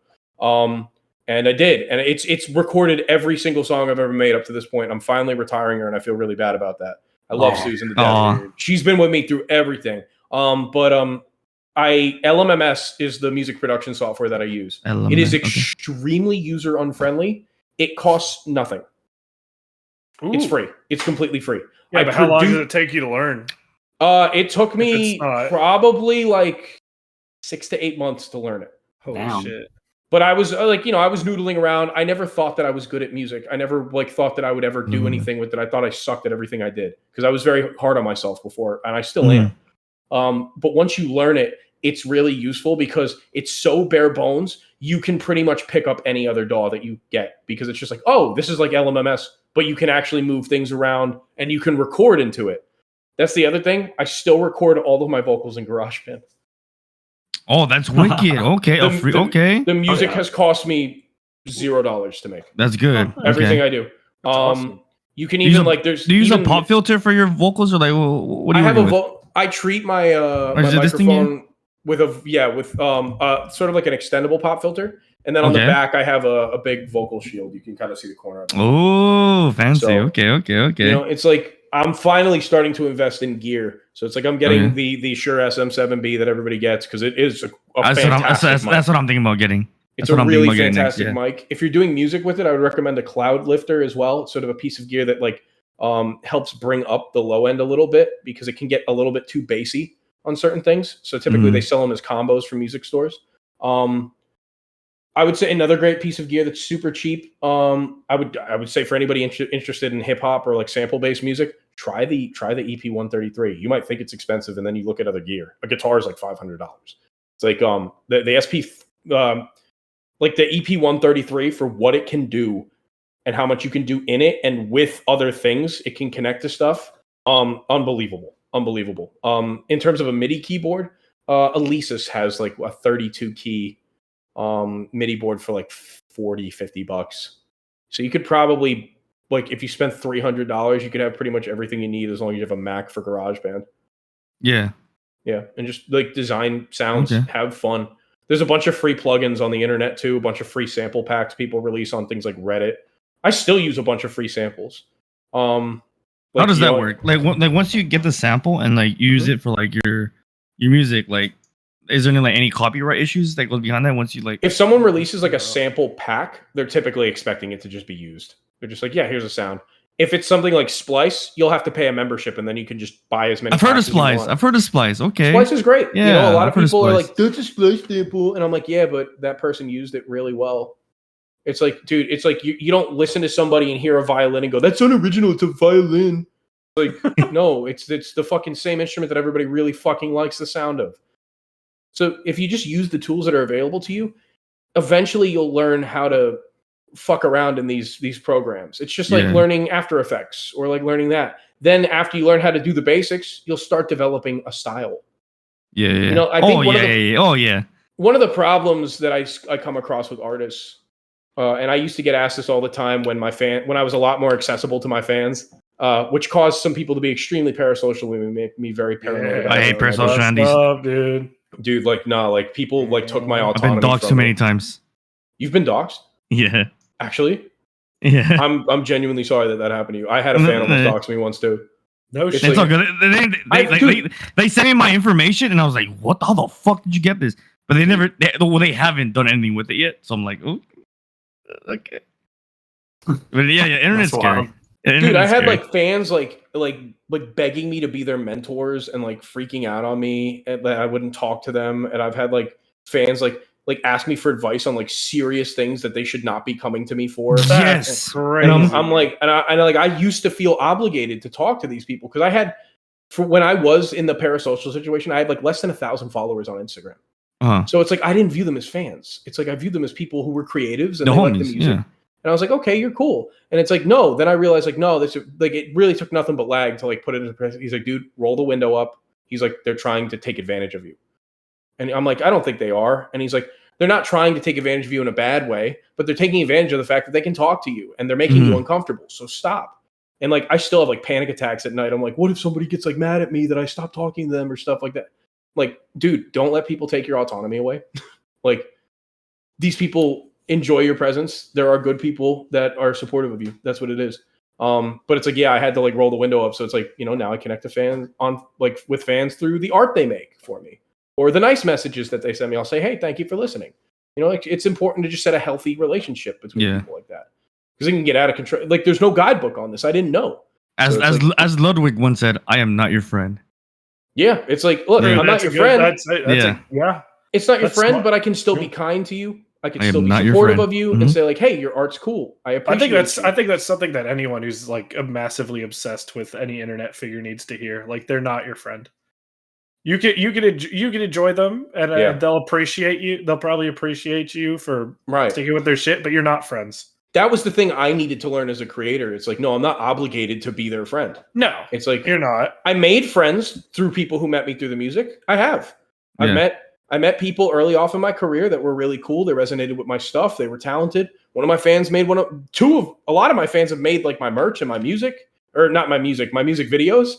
And I did, and it's recorded every single song I've ever made up to this point. I'm finally retiring her, and I feel really bad about that. I love Susan to death. She's been with me through everything. LMMS is the music production software that I use. It is extremely user unfriendly. It costs nothing. Ooh. It's free. It's completely free. Yeah, but how long did it take you to learn? It took me probably like 6 to 8 months to learn it. Holy shit. But I was I was noodling around. I never thought that I was good at music. I never thought that I would ever do anything with it. I thought I sucked at everything I did because I was very hard on myself before, and I still am. But once you learn it, it's really useful because it's so bare bones. You can pretty much pick up any other DAW that you get because it's just like, oh, this is like LMMS, but you can actually move things around and you can record into it. That's the other thing. I still record all of my vocals in GarageBand. Oh, that's wicked. Okay. The music has cost me $0 to make. That's good. Everything I do. Awesome. You can even do you use a pop filter for your vocals, or like what do you I treat my my microphone with sort of like an extendable pop filter, and then on the back I have a big vocal shield. You can kind of see the corner of it. Oh, fancy. So, okay. It's like I'm finally starting to invest in gear. So it's like I'm getting the Shure SM7B that everybody gets because it is a fantastic mic. That's what I'm thinking about getting. It's a really fantastic mic. If you're doing music with it, I would recommend a cloud lifter as well. It's sort of a piece of gear that like helps bring up the low end a little bit because it can get a little bit too bassy on certain things. So typically they sell them as combos from music stores. I would say another great piece of gear that's super cheap. I would say for anybody interested in hip hop or like sample based music, try the EP133. You might think it's expensive, and then you look at other gear. A guitar is like $500. It's like the SP like the EP133 for what it can do and how much you can do in it, and with other things it can connect to stuff. Unbelievable. In terms of a MIDI keyboard, Alesis has like a 32 key MIDI board for like $40-$50. So you could probably, like, if you spent $300, you could have pretty much everything you need as long as you have a Mac for GarageBand. Yeah, and just like design sounds, have fun. There's a bunch of free plugins on the internet too, a bunch of free sample packs people release on things like Reddit. I still use a bunch of free samples. How does that work? Like once you get the sample and like use it for like your music, like, is there any copyright issues that goes behind that once you like? If someone releases like a sample pack, they're typically expecting it to just be used. They're just like, yeah, here's a sound. If it's something like Splice, you'll have to pay a membership, and then you can just buy as many. I've heard of Splice. Okay, Splice is great. Yeah, a lot of people are like, "That's a Splice sample," and I'm like, "Yeah, but that person used it really well." It's like, dude, it's like you don't listen to somebody and hear a violin and go, "That's unoriginal. It's a violin." Like, no, it's the fucking same instrument that everybody really fucking likes the sound of. So if you just use the tools that are available to you, eventually you'll learn how to fuck around in these programs. It's just like learning After Effects or like learning that. Then after you learn how to do the basics, you'll start developing a style. Yeah. You know, I think one of the problems that I come across with artists, and I used to get asked this all the time when I was a lot more accessible to my fans, which caused some people to be extremely parasocial and make me very paranoid. I hate parasocial Andes. Dude, like, nah, like people like took my autonomy. I've been doxxed too many times. You've been doxxed? Yeah. Actually? Yeah. I'm genuinely sorry that happened to you. I had a fan almost dox me once too. No shit. It's all good. They sent me my information, and I was like, how the fuck did you get this? But they haven't done anything with it yet. So I'm like, oh, okay. But yeah, internet's scary. Dude, I had like fans like begging me to be their mentors and like freaking out on me and that I wouldn't talk to them. And I've had like fans like ask me for advice on like serious things that they should not be coming to me for. Yes. Crazy. And I'm like, and I used to feel obligated to talk to these people because I had, for when I was in the parasocial situation, I had like less than 1,000 followers on Instagram. So it's like I didn't view them as fans. It's like I viewed them as people who were creatives and they liked the music. Yeah. And I was like, okay, you're cool. And it's like, no. Then I realized, like, no, this like it really took nothing but lag to like put it into press. He's like, dude, roll the window up. He's like, they're trying to take advantage of you. And I'm like, I don't think they are. And he's like, they're not trying to take advantage of you in a bad way, but they're taking advantage of the fact that they can talk to you and they're making you uncomfortable. So stop. And like, I still have like panic attacks at night. I'm like, what if somebody gets like mad at me that I stopped talking to them or stuff like that? Like, dude, don't let people take your autonomy away. Like, these people enjoy your presence. There are good people that are supportive of you. That's what it is. But it's like, yeah, I had to like roll the window up. So it's like, you know, now I connect to fans on like with fans through the art they make for me or the nice messages that they send me. I'll say, hey, thank you for listening. You know, like it's important to just set a healthy relationship between people like that because it can get out of control. Like there's no guidebook on this. I didn't know. As Ludwig once said, I am not your friend. Yeah. It's like, look, I'm not your friend. It's not your friend, smart. but I can still be kind to you. I can I still am be not your supportive friend. of you and say like, hey, your art's cool. I appreciate I think that's something that anyone who's like massively obsessed with any internet figure needs to hear. Like they're not your friend. You can enjoy them and they'll appreciate you. They'll probably appreciate you for sticking with their shit, but you're not friends. That was the thing I needed to learn as a creator. It's like, no, I'm not obligated to be their friend. No, it's like you're not. I made friends through people who met me through the music. I have. I met people early off in my career that were really cool. They resonated with my stuff. They were talented. One of my fans made a lot of my fans have made like my merch and my music, or not my music videos.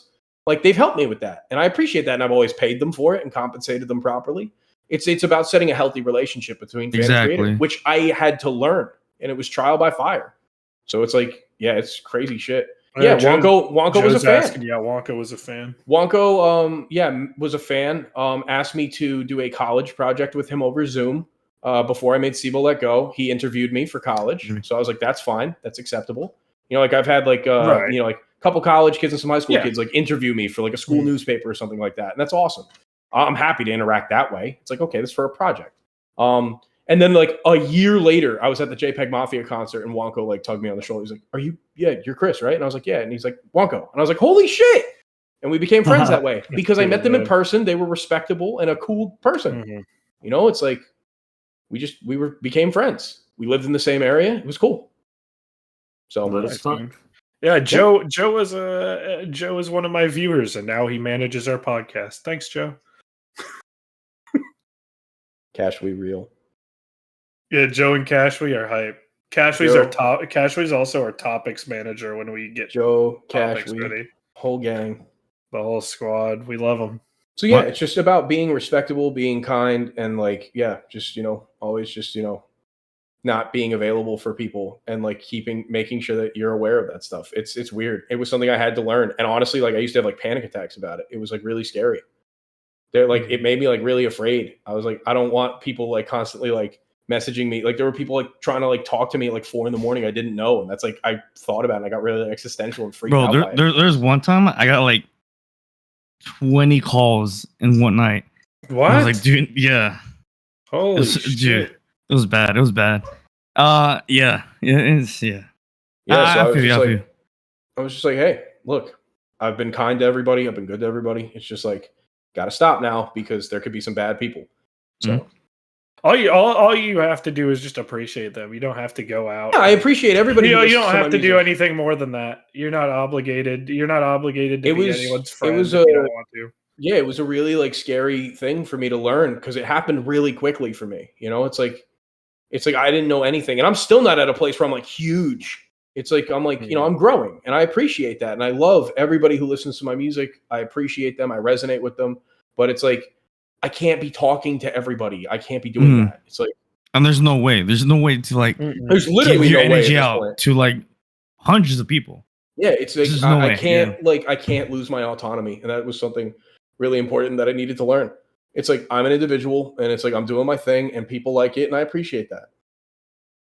Like they've helped me with that. And I appreciate that. And I've always paid them for it and compensated them properly. It's about setting a healthy relationship between fan and creator, which I had to learn. And it was trial by fire. So it's like, yeah, it's crazy shit. Yeah, Wonko was a fan. Wonko was a fan. Wonko, was a fan. Asked me to do a college project with him over Zoom before I made Sibo Let Go. He interviewed me for college, so I was like, "That's fine, that's acceptable." You know, like I've had like you know, like a couple college kids and some high school kids like interview me for like a school newspaper or something like that, and that's awesome. I'm happy to interact that way. It's like, okay, this is for a project. And then like a year later, I was at the JPEG Mafia concert and Wonko like tugged me on the shoulder. He's like, you're Chris, right? And I was like, yeah. And he's like, Wonko. And I was like, holy shit. And we became friends that way because I met them in person. They were respectable and a cool person. You know, it's like, became friends. We lived in the same area. It was cool. So yeah, Joe is one of my viewers and now he manages our podcast. Thanks, Joe. Cash we real. Yeah, Joe and Cashwe are hype. Cashwe's also our topics manager when we get Joe, Cashwe, ready. Whole gang, the whole squad. We love them. So yeah, it's just about being respectable, being kind, and like just always just not being available for people and like making sure that you're aware of that stuff. It's weird. It was something I had to learn, and honestly, like I used to have like panic attacks about it. It was like really scary. It made me like really afraid. I was like, I don't want people like constantly like messaging me. Like there were people like trying to like talk to me at like 4 a.m. I didn't know. And that's like, I thought about it and I got really existential and freaked out. There's one time I got like 20 calls in one night. What? I was like, dude, yeah. Holy shit. Dude, it was bad. So I was just like, hey, look, I've been kind to everybody. I've been good to everybody. It's just like, got to stop now because there could be some bad people. So all you have to do is just appreciate them. You don't have to go out. Yeah, I appreciate everybody. You don't have to do anything more than that. You're not obligated. You're not obligated to be anyone's friend. If you don't want to. Yeah, it was a really like scary thing for me to learn because it happened really quickly for me. You know, it's like I didn't know anything, and I'm still not at a place where I'm like huge. It's like I'm like I'm growing, and I appreciate that, and I love everybody who listens to my music. I appreciate them. I resonate with them, but it's like I can't be talking to everybody. I can't be doing that. It's like, and there's no way to like there's literally give your no energy way out to like hundreds of people. Yeah, it's like I can't I can't lose my autonomy, and that was something really important that I needed to learn. It's like I'm an individual, and it's like I'm doing my thing, and people like it, and I appreciate that.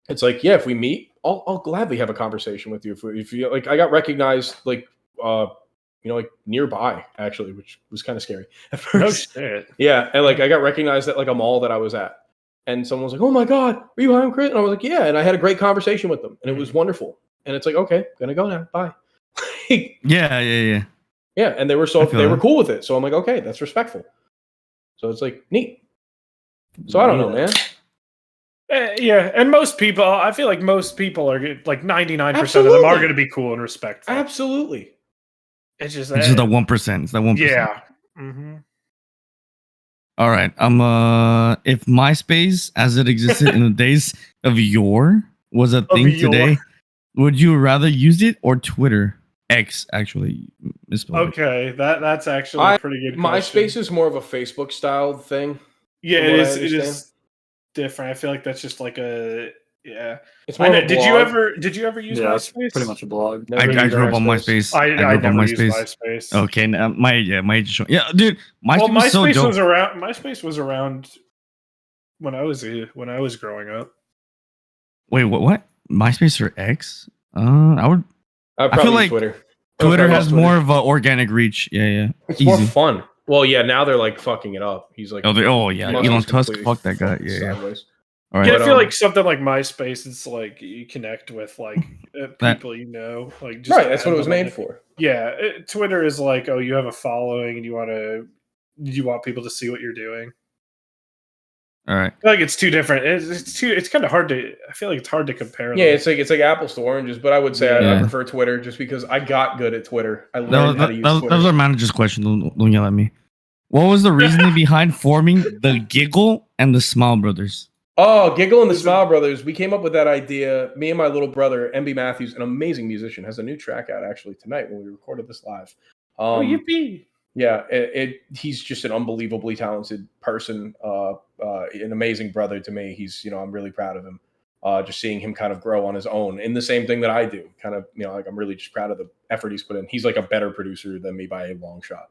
It's like, yeah, if we meet, I'll gladly have a conversation with you. If you like, I got recognized like like nearby actually, which was kind of scary at No first. shit. Yeah, and like I got recognized at like a mall that I was at, and someone was like, "Oh my god, are you Hiram Chris?" And I was like, "Yeah," and I had a great conversation with them, and it was wonderful. And it's like, okay, gonna go now, bye. Yeah. Yeah, and they were cool with it, so I'm like, okay, that's respectful. So it's like neat. So I don't know, man. Yeah, and most people, I feel like most people are like 99% of them are going to be cool and respectful. Absolutely. It's just the 1%. It's the 1%. Yeah. Mm-hmm. All right. If MySpace, as it existed in the days of yore, was a thing today, would you rather use it or Twitter? X, actually. Okay, that's actually a pretty good question. MySpace is more of a Facebook style thing. Yeah, it is. It is different. I feel like that's just like a It's more of a blog. Did you ever use Yeah, MySpace? it's pretty much a blog. I grew up on MySpace. I never used MySpace. Okay, my age. Yeah, dude. MySpace was so dope. was around. MySpace was around when I was growing up. Wait, what? MySpace or X? I feel like Twitter. Twitter has more of an organic reach. Yeah. It's more fun. Well, yeah. Now they're like fucking it up. He's like, Elon Tusk, fuck that guy. Yeah. All right. I feel like something like MySpace, it's like you connect with like people you know, like just right. That's what it was made for. Yeah, Twitter is like, oh, you have a following and you want people to see what you're doing. All right. I feel like it's too different. It's kind of hard to. I feel like it's hard to compare. Yeah, it's like apples to oranges. But I would say I prefer Twitter just because I got good at Twitter. I learned how to use Twitter. That was our manager's question. Don't yell at me. What was the reasoning behind forming the Giggle and the Smile Brothers? Oh, Giggle and the Smile Brothers. We came up with that idea. Me and my little brother, MB Matthews, an amazing musician, has a new track out actually tonight when we recorded this live. Yippee! Yeah, he's just an unbelievably talented person, an amazing brother to me. He's, I'm really proud of him. Just seeing him kind of grow on his own in the same thing that I do. Kind of, like I'm really just proud of the effort he's put in. He's like a better producer than me by a long shot.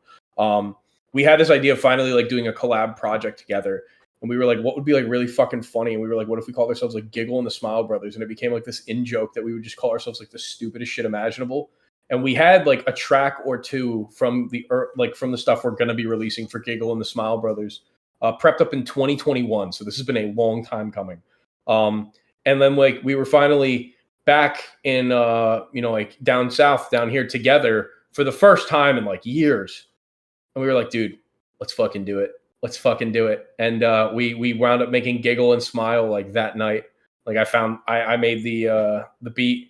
We had this idea of finally like doing a collab project together. And we were like, what would be like really fucking funny? And we were like, what if we called ourselves like Giggle and the Smile Brothers? And it became like this in-joke that we would just call ourselves like the stupidest shit imaginable. And we had like a track or two from the stuff we're going to be releasing for Giggle and the Smile Brothers, prepped up in 2021. So this has been a long time coming. And then like we were finally back in, like down south, down here together for the first time in like years. And we were like, dude, let's fucking do it. Let's fucking do it. And we wound up making Giggle and Smile like that night. Like I made the beat.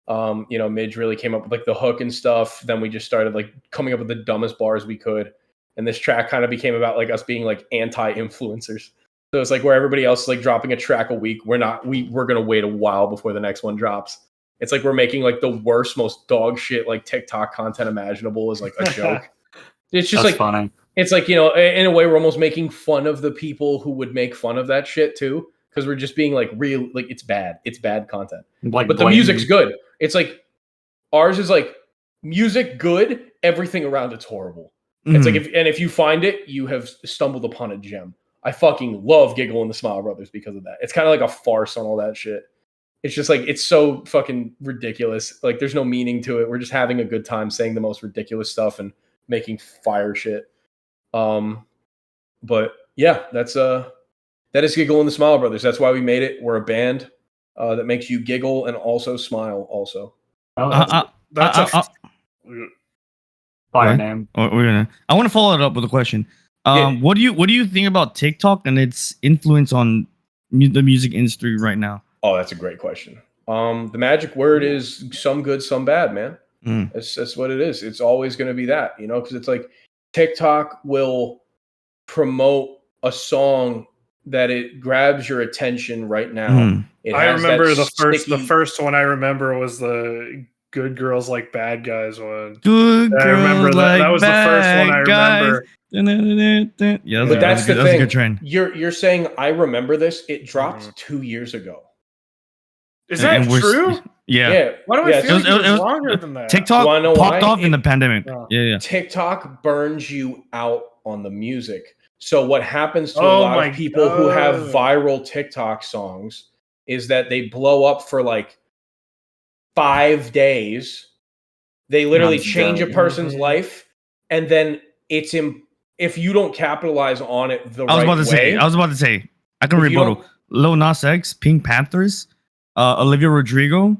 Midge really came up with like the hook and stuff. Then we just started like coming up with the dumbest bars we could. And this track kind of became about like us being like anti-influencers. So it's like where everybody else is like dropping a track a week. We're going to wait a while before the next one drops. It's like we're making like the worst, most dog shit like TikTok content imaginable as like a joke. It's just That's like funny. It's like, in a way we're almost making fun of the people who would make fun of that shit too. Because we're just being like real, like it's bad. It's bad content. Like but the music's good. It's like ours is like music good, everything around it's horrible. Mm-hmm. It's like if you find it, you have stumbled upon a gem. I fucking love Giggle and the Smile Brothers because of that. It's kind of like a farce on all that shit. It's just like it's so fucking ridiculous. Like there's no meaning to it. We're just having a good time saying the most ridiculous stuff and making fire shit. But yeah, that is Giggle and the Smile Brothers. That's why we made it. We're a band that makes you giggle and also smile. Also, that's a fire name. I want to follow it up with a question. What do you think about TikTok and its influence on the music industry right now? Oh, that's a great question. The magic word is some good, some bad, man. That's what it is. It's always going to be that, because it's like TikTok will promote a song that it grabs your attention right now. I remember the first one I remember was the Good Girls Like Bad Guys one. I remember that was the first one I remember. Yeah, but that's the thing. That's a good trend. You're saying I remember this. It dropped 2 years ago. Is that true? Yeah. Why do I feel like it was longer than that? TikTok popped off in the pandemic. Yeah. TikTok burns you out on the music. So what happens to a lot of people who have viral TikTok songs is that they blow up for like 5 days. They literally That's change a dead. person's life, and then if you don't capitalize on it the I was right about to say. I can If you rebuttal. Lil Nas X, Pink Panthers, Olivia Rodrigo.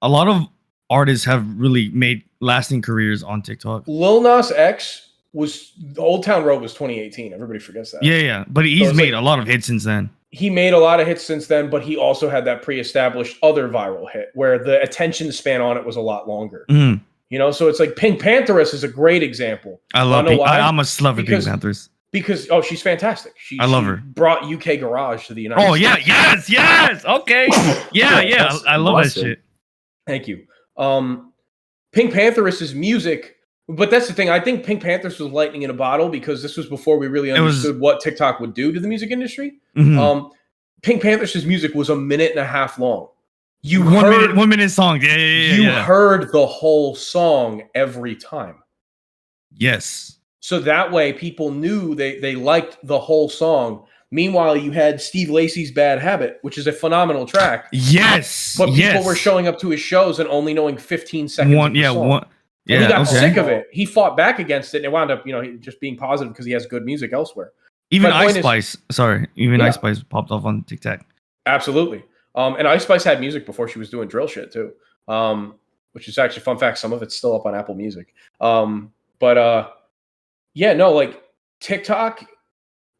A lot of artists have really made lasting careers on TikTok. Lil Nas X was Old Town Road was 2018. Everybody forgets that. Yeah. But he's So made like, a lot of hits since then. He made a lot of hits since then, but he also had that pre-established other viral hit where the attention span on it was a lot longer. Mm-hmm. You know, so it's like Pink Pantheress is a great example. I love Pink. I'm a slut for Pink Panthers. Because she's fantastic. I love her. Brought UK Garage to the United States. Yes. Okay. Yeah. I love that shit. Thank you. Pink Pantheress's music, but that's the thing. I think Pink Panthers was lightning in a bottle because this was before we really understood what TikTok would do to the music industry. Mm-hmm. Pink Panthers' music was 1.5 minutes long. You one minute song. Yeah. You heard the whole song every time. Yes. So that way people knew they liked the whole song. Meanwhile, you had Steve Lacy's Bad Habit, which is a phenomenal track. Yes. But people were showing up to his shows and only knowing 15 seconds of the song. And he got sick of it. He fought back against it and it wound up, just being positive because he has good music elsewhere. Even Ice Spice. Ice Spice popped off on TikTok. Absolutely. And Ice Spice had music before she was doing drill shit too. Which is actually, fun fact, some of it's still up on Apple Music. TikTok,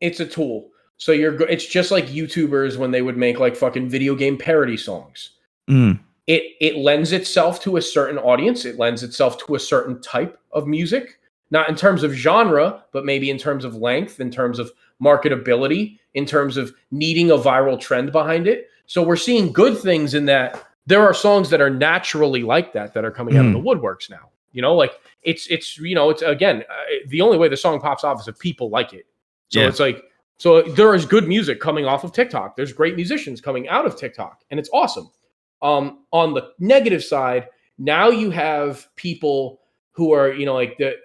it's a tool. So it's just like YouTubers when they would make like fucking video game parody songs. Mm. It lends itself to a certain audience. It lends itself to a certain type of music, not in terms of genre, but maybe in terms of length, in terms of marketability, in terms of needing a viral trend behind it. So we're seeing good things in that there are songs that are naturally like that are coming out of the woodworks now. It's again, the only way the song pops off is if people like it. So it's like, so there is good music coming off of TikTok. There's great musicians coming out of TikTok, and it's awesome. On the negative side, now you have people who are,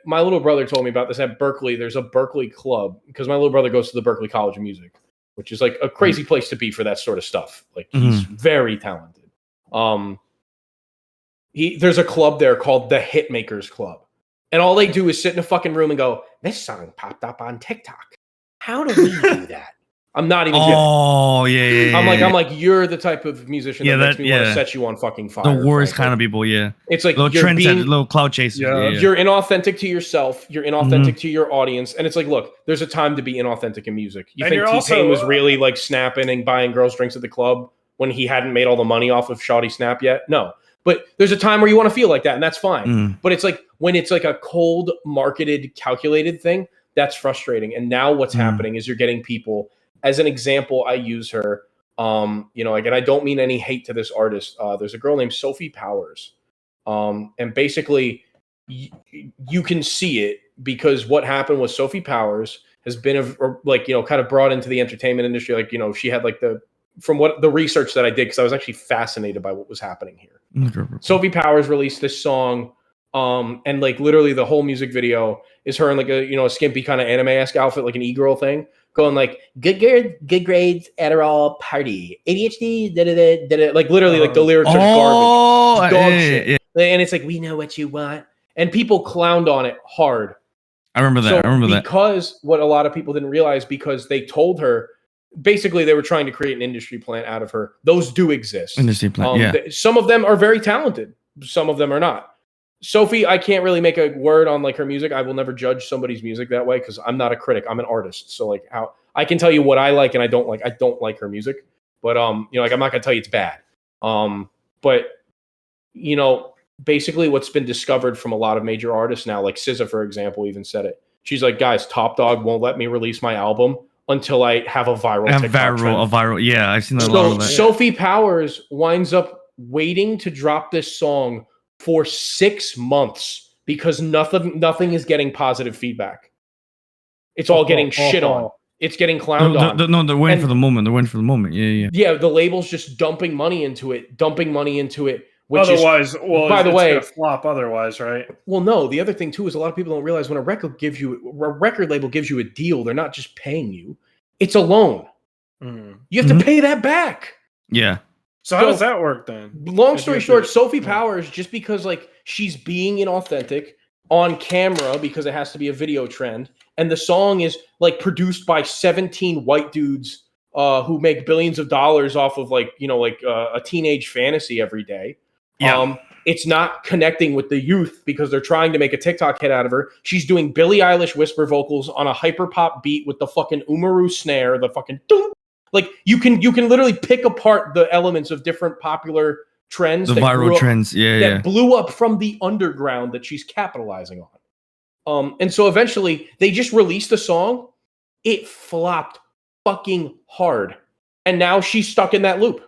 my little brother told me about this at Berkeley. There's a Berkeley club because my little brother goes to the Berkeley College of Music, which is like a crazy place to be for that sort of stuff. Like he's very talented. There's a club there called the Hitmakers Club. And all they do is sit in a fucking room and go, this song popped up on TikTok. How do we do that? I'm not even kidding. Oh, yeah. I'm like, you're the type of musician that makes me want to set you on fucking fire. The worst kind of people, yeah. It's like little trendsetters, little cloud chasers. Yeah. You're inauthentic to yourself. You're inauthentic to your audience. And it's like, look, there's a time to be inauthentic in music. You think T-Pain was really like snapping and buying girls drinks at the club when he hadn't made all the money off of Shawty Snap yet? No. But there's a time where you want to feel like that, and that's fine. But it's like when it's like a cold, marketed, calculated thing, that's frustrating. And now what's happening is you're getting people, as an example, I use her, and I don't mean any hate to this artist. There's a girl named Sophie Powers. And basically you can see it because what happened was Sophie Powers has been kind of brought into the entertainment industry. Like, she had like from what the research that I did, because I was actually fascinated by what was happening here. Sophie Powers released this song, and like literally the whole music video is her in like a skimpy kind of anime-esque outfit, like an e-girl thing, going like good grades, Adderall, party, ADHD, da-da-da, like literally like the lyrics are garbage, dog shit. Yeah. And it's like, we know what you want, and people clowned on it hard. I remember that. Because what a lot of people didn't realize, because they told her. Basically, they were trying to create an industry plant out of her. Those do exist. Industry plant, some of them are very talented. Some of them are not. Sophie, I can't really make a word on like her music. I will never judge somebody's music that way because I'm not a critic. I'm an artist. So like how I can tell you what I like and I don't like. I don't like her music, but I'm not gonna tell you it's bad. But basically, what's been discovered from a lot of major artists now, like SZA, for example, even said it. She's like, guys, Top Dog won't let me release my album until I have a viral TikTok. Yeah, I've seen a lot of that. Sophie Powers winds up waiting to drop this song for 6 months because nothing is getting positive feedback. It's all getting shit on. It's getting clowned on. They're waiting for the moment. Yeah. Yeah, the label's just dumping money into it. Which otherwise, by the way, it's gonna flop otherwise, right? Well, no. The other thing too is a lot of people don't realize when a record label gives you a deal, they're not just paying you; it's a loan. You have to pay that back. Yeah. So how does that work then? Long story short, Sophie Powers, just because like she's being inauthentic on camera because it has to be a video trend, and the song is like produced by 17 white dudes who make billions of dollars off of like a teenage fantasy every day. Yeah. It's not connecting with the youth because they're trying to make a TikTok hit out of her. She's doing Billie Eilish whisper vocals on a hyper pop beat with the fucking Umaru snare, the fucking doom. Like you can literally pick apart the elements of different popular trends, the viral trends, that blew up from the underground that she's capitalizing on. And so eventually they just released a song. It flopped fucking hard, and now she's stuck in that loop.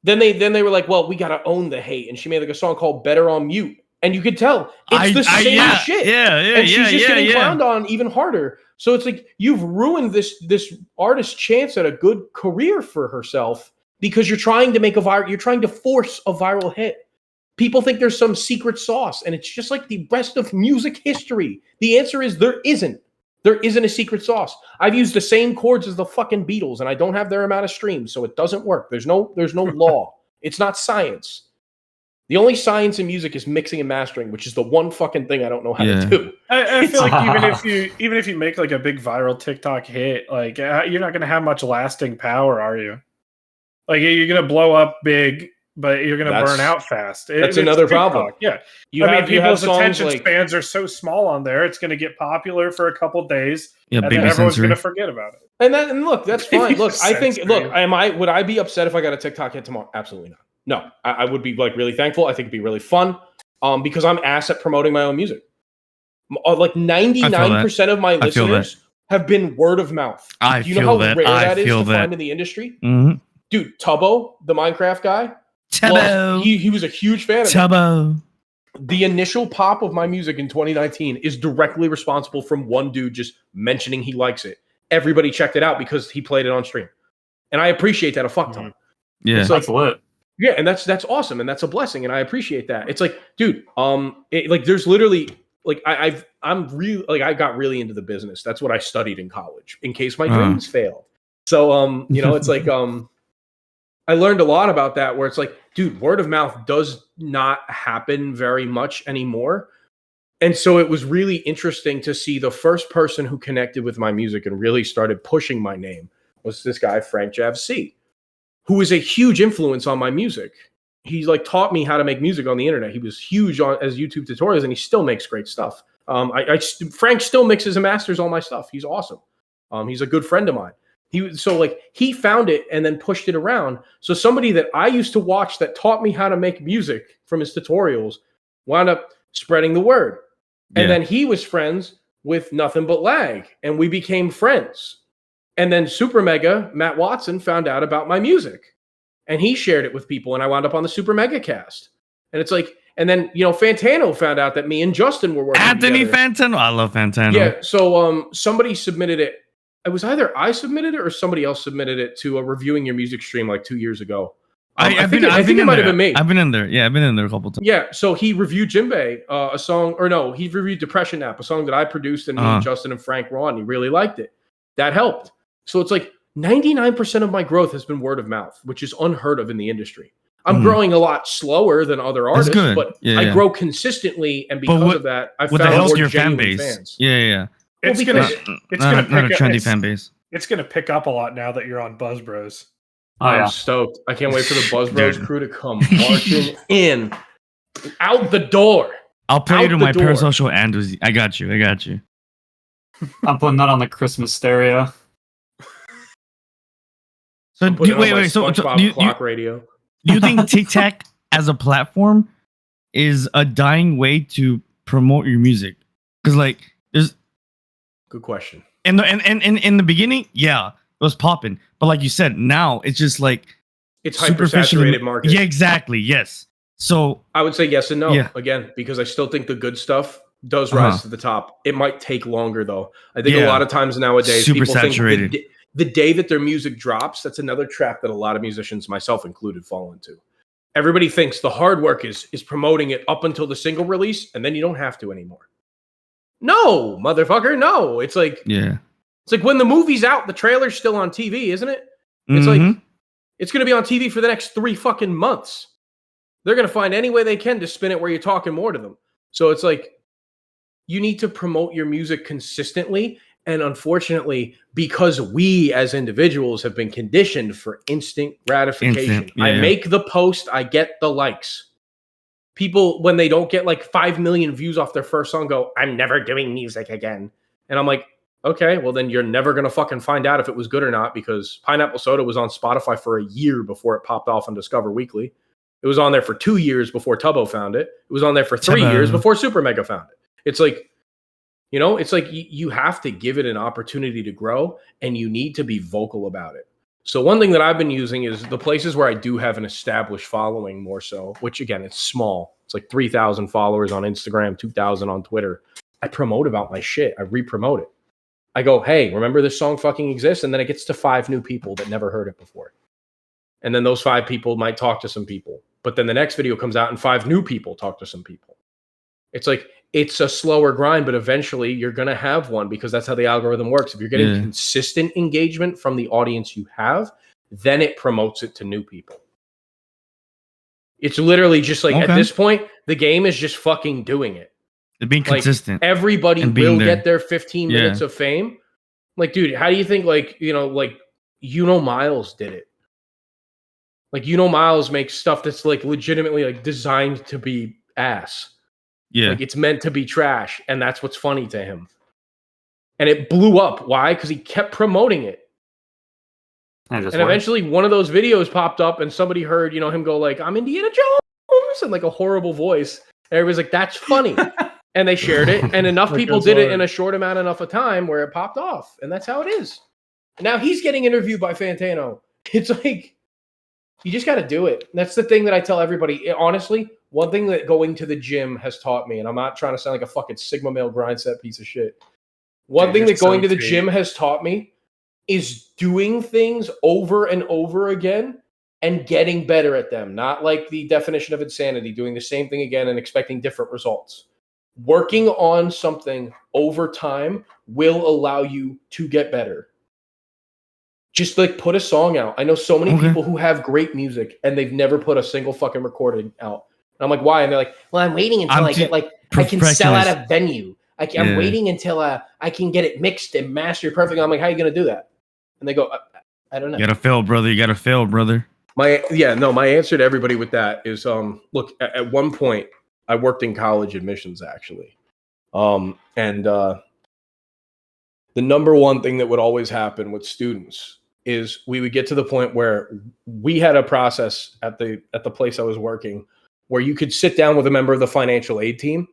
Then they were like, well, we gotta own the hate, and she made like a song called "Better on Mute," and you could tell it's the same shit. And she's just getting clowned on even harder. So it's like you've ruined this artist's chance at a good career for herself because you're trying to make you're trying to force a viral hit. People think there's some secret sauce, and it's just like the rest of music history. The answer is there isn't. There isn't a secret sauce. I've used the same chords as the fucking Beatles, and I don't have their amount of streams, so it doesn't work. There's no law. It's not science. The only science in music is mixing and mastering, which is the one fucking thing I don't know how to do. I feel like even if you make like a big viral TikTok hit, like you're not going to have much lasting power, are you? Like you're going to blow up big, but you're going to burn out fast. That's another problem. Yeah. People's attention spans are so small on there. It's going to get popular for a couple days, and then everyone's going to forget about it. And look, that's fine. Look, I think, would I be upset if I got a TikTok hit tomorrow? Absolutely not. No, I would be like really thankful. I think it'd be really fun because I'm ass at promoting my own music. Like 99% of my listeners have been word of mouth. Do you know how rare that is to find in the industry? Mm-hmm. Dude, Tubbo, the Minecraft guy, he was a huge fan of Tubbo. The initial pop of my music in 2019 is directly responsible from one dude just mentioning he likes it. Everybody checked it out because he played it on stream. And I appreciate that a fuck ton. Yeah. So that's lit. Yeah, and that's awesome, and that's a blessing, and I appreciate that. It's like, dude, there's literally like I got really into the business. That's what I studied in college, in case my dreams failed. So it's like I learned a lot about that. Where it's like, dude, word of mouth does not happen very much anymore, and so it was really interesting to see the first person who connected with my music and really started pushing my name was this guy Frank Javc, who is a huge influence on my music. He's like taught me how to make music on the internet. He was huge as YouTube tutorials, and he still makes great stuff. Frank still mixes and masters all my stuff. He's awesome. He's a good friend of mine. He found it and then pushed it around. So somebody that I used to watch that taught me how to make music from his tutorials wound up spreading the word. And then he was friends with Nothing But Lag, and we became friends. And then Super Mega, Matt Watson, found out about my music. And he shared it with people, and I wound up on the Super Mega cast. And it's like, and then, Fantano found out that me and Justin were working Anthony together. Fantano. I love Fantano. Yeah, so somebody submitted it. It was either I submitted it or somebody else submitted it to a Reviewing Your Music stream like 2 years ago. I think it might have been me. I've been in there. Yeah, I've been in there a couple times. Yeah, so he reviewed Jinbei, a song, he reviewed Depression Nap, a song that I produced and me and Justin and Frank were on. He really liked it. That helped. So it's like 99% of my growth has been word of mouth, which is unheard of in the industry. I'm growing a lot slower than other artists, but I grow consistently, and because of that, I've found more genuine fans. Yeah. It's gonna not a trendy fan base. It's gonna pick up a lot now that you're on Buzz Bros. I'm stoked. I can't wait for the Buzz Bros crew to come marching in, out the door. I'll play you to my parasocial Andrews. I got you. I'm putting that on the Christmas stereo. So wait. So radio. Do you think TikTok as a platform is a dying way to promote your music? Because like, there's good question. In the beginning, yeah, it was popping, but like you said, now it's just like it's hyper-saturated market. Yeah, exactly. Yes. So I would say yes and no again, because I still think the good stuff does rise to the top. It might take longer though. I think a lot of times nowadays super people saturated. think the day that their music drops, that's another trap that a lot of musicians, myself included, fall into. Everybody thinks the hard work is promoting it up until the single release, and then you don't have to anymore. No, motherfucker, no. It's like when the movie's out, the trailer's still on TV, isn't it? It's like It's going to be on TV for the next 3 fucking months. They're going to find any way they can to spin it where you're talking more to them. So it's like, you need to promote your music consistently. And unfortunately, because we as individuals have been conditioned for instant gratification, I make the post, I get the likes. People, when they don't get like 5 million views off their first song, go, I'm never doing music again. And I'm like, okay, well then you're never going to fucking find out if it was good or not, because Pineapple Soda was on Spotify for a year before it popped off on Discover Weekly. It was on there for 2 years before Tubbo found it. It was on there for 3 years before Super Mega found it. It's like, you know, it's like you have to give it an opportunity to grow, and you need to be vocal about it. So one thing that I've been using is the places where I do have an established following more so, which again, it's small. It's like 3,000 followers on Instagram, 2,000 on Twitter. I promote about my shit. I re-promote it. I go, hey, remember this song fucking exists? And then it gets to 5 new people that never heard it before. And then those 5 people might talk to some people. But then the next video comes out and 5 new people talk to some people. It's like, it's a slower grind, but eventually you're going to have one, because that's how the algorithm works. If you're getting consistent engagement from the audience you have, then it promotes it to new people. It's literally just like, at this point, the game is just fucking doing it. They're being consistent. Everybody will get their 15 minutes of fame. Like, dude, how do you think, like, you know, Miles did it? Like, you know, Miles makes stuff that's like legitimately like designed to be ass. Yeah. Like, it's meant to be trash, and that's what's funny to him. And it blew up. Why? Because he kept promoting it. And eventually one of those videos popped up, and somebody heard, you know, him go like, I'm Indiana Jones, in like a horrible voice. And everybody's like, that's funny. And they shared it, and enough people did it in a short amount enough of time where it popped off. And that's how it is. And now he's getting interviewed by Fantano. It's like, you just got to do it. And that's the thing that I tell everybody. Honestly, one thing that going to the gym has taught me, and I'm not trying to sound like a fucking Sigma male grind set piece of shit. One thing that going to the gym has taught me is doing things over and over again and getting better at them. Not like the definition of insanity, doing the same thing again and expecting different results. Working on something over time will allow you to get better. Just like put a song out. I know so many people who have great music and they've never put a single fucking recording out. And I'm like, why? And they're like, well, I'm waiting until I get like, I can sell out a venue. I'm waiting until I can get it mixed and mastered perfectly. I'm like, how are you going to do that? And they go, I don't know. You got to fail, brother. You got to fail, brother. My answer to everybody with that is, look, at one point I worked in college admissions actually. And the number one thing that would always happen with students is we would get to the point where we had a process at the place I was working where you could sit down with a member of the financial aid team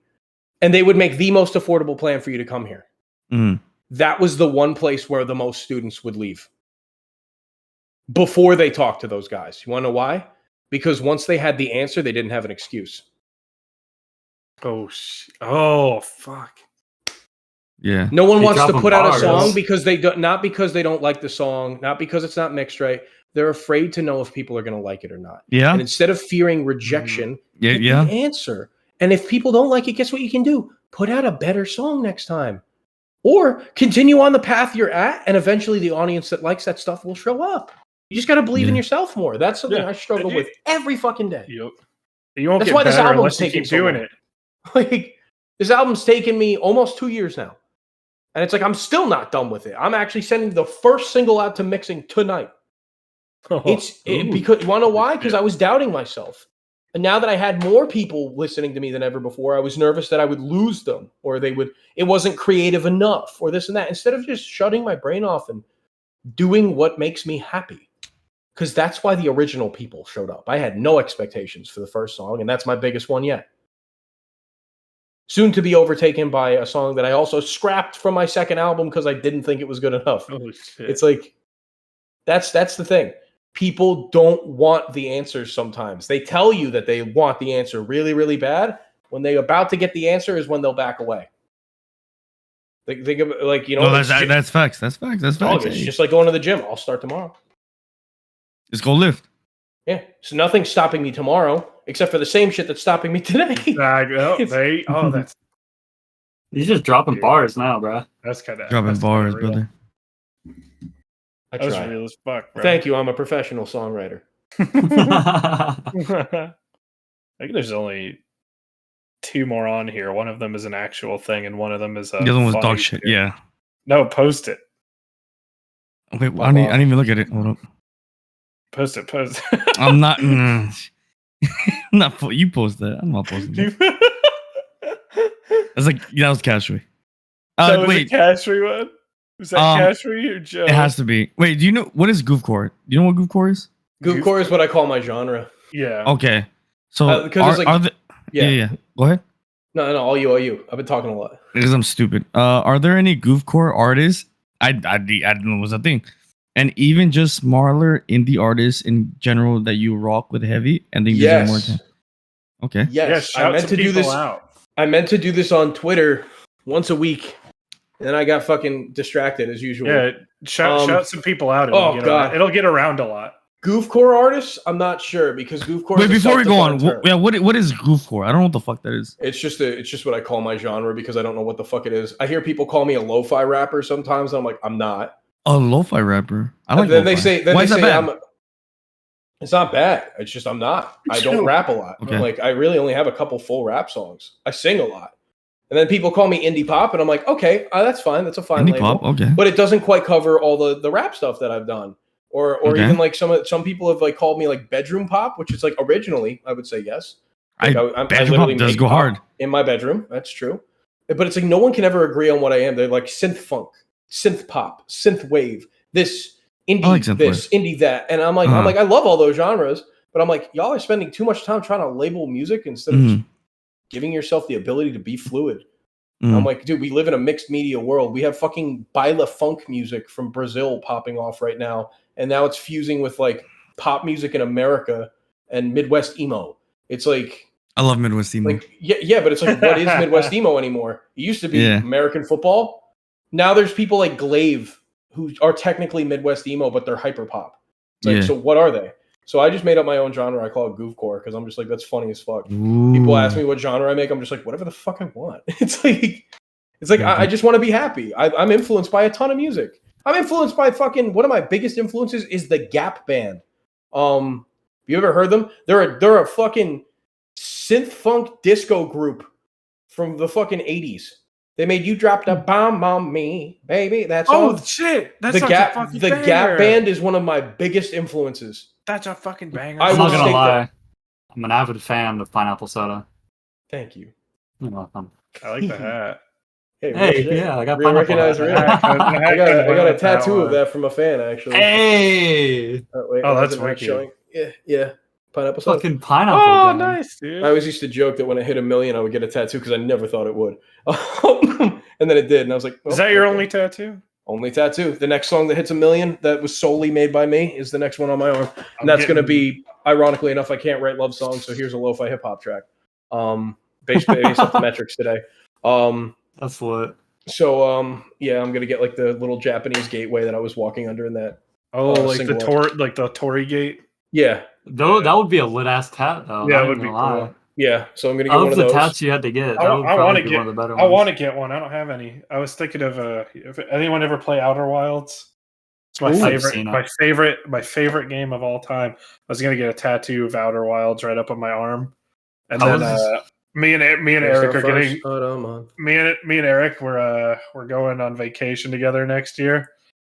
and they would make the most affordable plan for you to come here. That was the one place where the most students would leave before they talked to those guys. You want to know why? Because once they had the answer, they didn't have an excuse. Oh, fuck. Yeah. No one wants to put out a song because they don't, not because they don't like the song, not because it's not mixed right. They're afraid to know if people are going to like it or not. Yeah. And instead of fearing rejection, get the answer. And if people don't like it, guess what you can do? Put out a better song next time. Or continue on the path you're at, and eventually the audience that likes that stuff will show up. You just got to believe in yourself more. That's something I struggle with every fucking day. Yep. You won't That's get why this better album's unless you taking keep so doing long. it. Like, this album's taken me almost 2 years now. And it's like, I'm still not done with it. I'm actually sending the first single out to mixing tonight. Because you want to know why? Because I was doubting myself. And now that I had more people listening to me than ever before, I was nervous that I would lose them, or it wasn't creative enough, or this and that. Instead of just shutting my brain off and doing what makes me happy. Because that's why the original people showed up. I had no expectations for the first song, and that's my biggest one yet. Soon to be overtaken by a song that I also scrapped from my second album because I didn't think it was good enough. Holy shit. It's like, that's the thing. People don't want the answers sometimes. They tell you that they want the answer really, really bad. When they're about to get the answer is when they'll back away. Think of it like, you know. No, that's facts. That's facts. That's facts. It's just like going to the gym. I'll start tomorrow. Just go lift. Yeah. So nothing's stopping me tomorrow except for the same shit that's stopping me today. That's. He's just dropping bars now, bro. That's kind of dropping bars, brother. I That was try. real as fuck, bro. Thank you. I'm a professional songwriter. I think there's only 2 more on here. One of them is an actual thing, and one of them is a. The other one was funny dog shit. shit. Yeah. No, post it. Okay, I didn't even look at it. Hold up. Post it. I'm not. You post that. I'm not posting that. It's like that was Cashway. That was Wait, a Cashway one? Was that Cashway or Joe? it has to be. Wait, do you know what is Goofcore? Do you know what Goofcore is? Goofcore is what I call my genre. Yeah. Okay, so yeah. Go ahead. No, all you. I've been talking a lot. Because I'm stupid. Are there any Goofcore artists? I didn't know it was a thing. And even just smaller indie artists in general that you rock with heavy and then deserve more time. Okay. Yes, I meant to do this. I meant to do this on Twitter once a week, and then I got fucking distracted as usual. Yeah, shout some people out. It'll get around a lot. Goofcore artists? I'm not sure because Goofcore. Wait, before we go on, what is Goofcore? I don't know what the fuck that is. It's just what I call my genre because I don't know what the fuck it is. I hear people call me a lo-fi rapper sometimes. And I'm like, I'm not. A lo-fi rapper. I like. Then lo-fi. they say, it's not bad. It's just I'm not. I don't rap a lot. Okay. Like I really only have a couple full rap songs. I sing a lot. And then people call me indie pop, and I'm like, okay, that's fine. That's a fine indie label. pop, okay. But it doesn't quite cover all the rap stuff that I've done. Or even like some people have like called me like bedroom pop, which is like originally I would say yes. Like bedroom pop does go hard in my bedroom. That's true. But it's like no one can ever agree on what I am. They're like synth funk, synth pop, synth wave, this indie, indie that, and I'm like I love all those genres, but I'm like y'all are spending too much time trying to label music instead of just giving yourself the ability to be fluid. I'm like, dude, we live in a mixed media world. We have fucking baile funk music from Brazil popping off right now. And now it's fusing with like pop music in America and Midwest emo. It's like I love Midwest emo. Like yeah, but it's like what is Midwest emo anymore? It used to be American football. Now there's people like Glaive who are technically Midwest emo, but they're hyper pop. It's like, so what are they? So I just made up my own genre. I call it Goofcore because I'm just like that's funny as fuck. Ooh. People ask me what genre I make. I'm just like whatever the fuck I want. It's like I just want to be happy. I'm influenced by a ton of music. I'm influenced by fucking one of my biggest influences is the Gap Band. You ever heard them? They're a fucking synth funk disco group from the fucking 80s. They made You Drop the Bomb on Me, baby. That's all. Shit. That's the Gap Band is one of my biggest influences. That's a fucking banger. I'm not gonna lie. I'm an avid fan of pineapple soda. Thank you. You're welcome. I like the hat. Hey, yeah, I got real pineapple. Recognize real. I got a tattoo of that from a fan actually. Hey. That's wicked. Yeah. Pineapple soda. Fucking pineapple. Oh, nice, dude. I always used to joke that when I hit 1 million, I would get a tattoo because I never thought it would. And then it did, and I was like, "Is that your only tattoo?" Only tattoo. The next song that hits 1 million that was solely made by me is the next one on my arm, and that's going to be, ironically enough, I can't write love songs, so here's a lo-fi hip hop track, based off the metrics today. That's what. So yeah, I'm gonna get like the little Japanese gateway that I was walking under in that. Like the Tory gate. Yeah. Though that would be a lit ass tat though. Yeah, it would be cool. Yeah, so I'm gonna get one of those. Of the tats you had to get, I want to get one of the better ones. I want to get one. I don't have any. I was thinking of if anyone ever play Outer Wilds. It's my favorite. My favorite game of all time. I was gonna get a tattoo of Outer Wilds right up on my arm, and then me and Eric are getting. Me and Eric we're going on vacation together next year.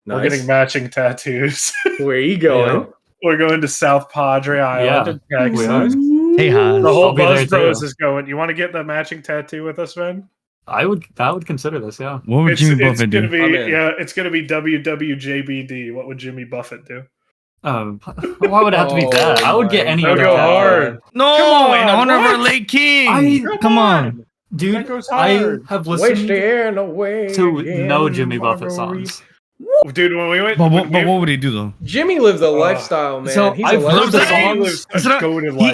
Nice. We're getting matching tattoos. Where are you going? We're going to South Padre Island in Texas. Hey, Hans. The whole Buzz Bros is going. You want to get the matching tattoo with us, man? I would consider this, yeah. What would Jimmy Buffett do? It's gonna be WWJBD. What would Jimmy Buffett do? Why would it have to be that? I would get any other go hard. No, in honor of our late king. Come on. Dude, I have listened to no Jimmy Buffett songs. Dude, when we went, but what would he do though? Jimmy lived a lifestyle, man. So I've heard the songs.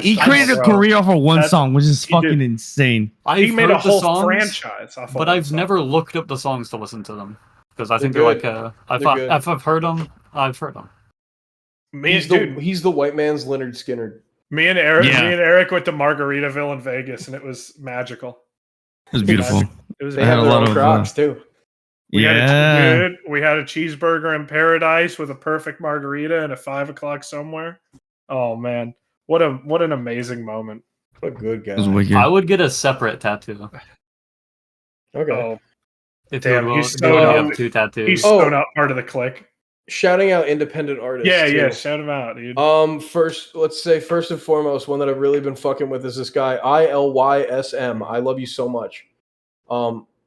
He created a career for one song, which is fucking insane. He made a whole franchise off of but I've never looked up the songs to listen to them because I think they're like if I've heard them, I've heard them. He's the white man's Leonard Skinner. Me and Eric went to Margaritaville in Vegas, and it was magical. It was beautiful. It was. They had a lot of Crocs too. We had Yeah. we had a cheeseburger in paradise with a perfect margarita and a 5 o'clock somewhere. Oh man, what an amazing moment. What a good It was guy. wicked. I would get a separate tattoo. Okay. Oh If damn, you he's would, you would so have two tattoos. he's so not part of the clique. Shouting out independent artists. Yeah, too. shout him out, dude. First and foremost, one that I've really been fucking with is this guy, ILYSM. I love you so much.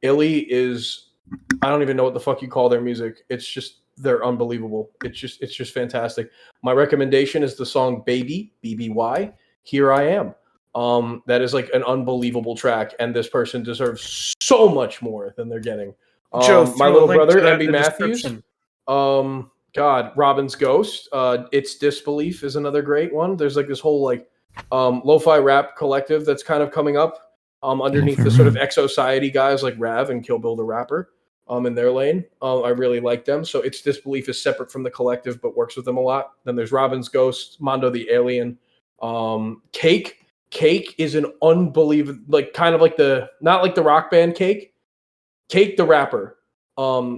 Illy is, I don't even know what the fuck you call their music. It's just, they're unbelievable. It's just fantastic. My recommendation is the song Baby, BBY, Here I Am. That is like an unbelievable track, and this person deserves so much more than they're getting. Joe, My throw a little link brother, to that in MB the Matthews. description. God, Robin's Ghost. It's Disbelief is another great one. There's like this whole like lo-fi rap collective that's kind of coming up underneath the sort of Exo-Society guys like Rav and Kill Bill the Rapper in their lane. I really like them. So It's Disbelief is separate from the collective but works with them a lot. Then there's Robin's Ghost, Mondo the Alien, Cake. Cake is an unbelievable, like kind of like the, not like the rock band Cake the rapper.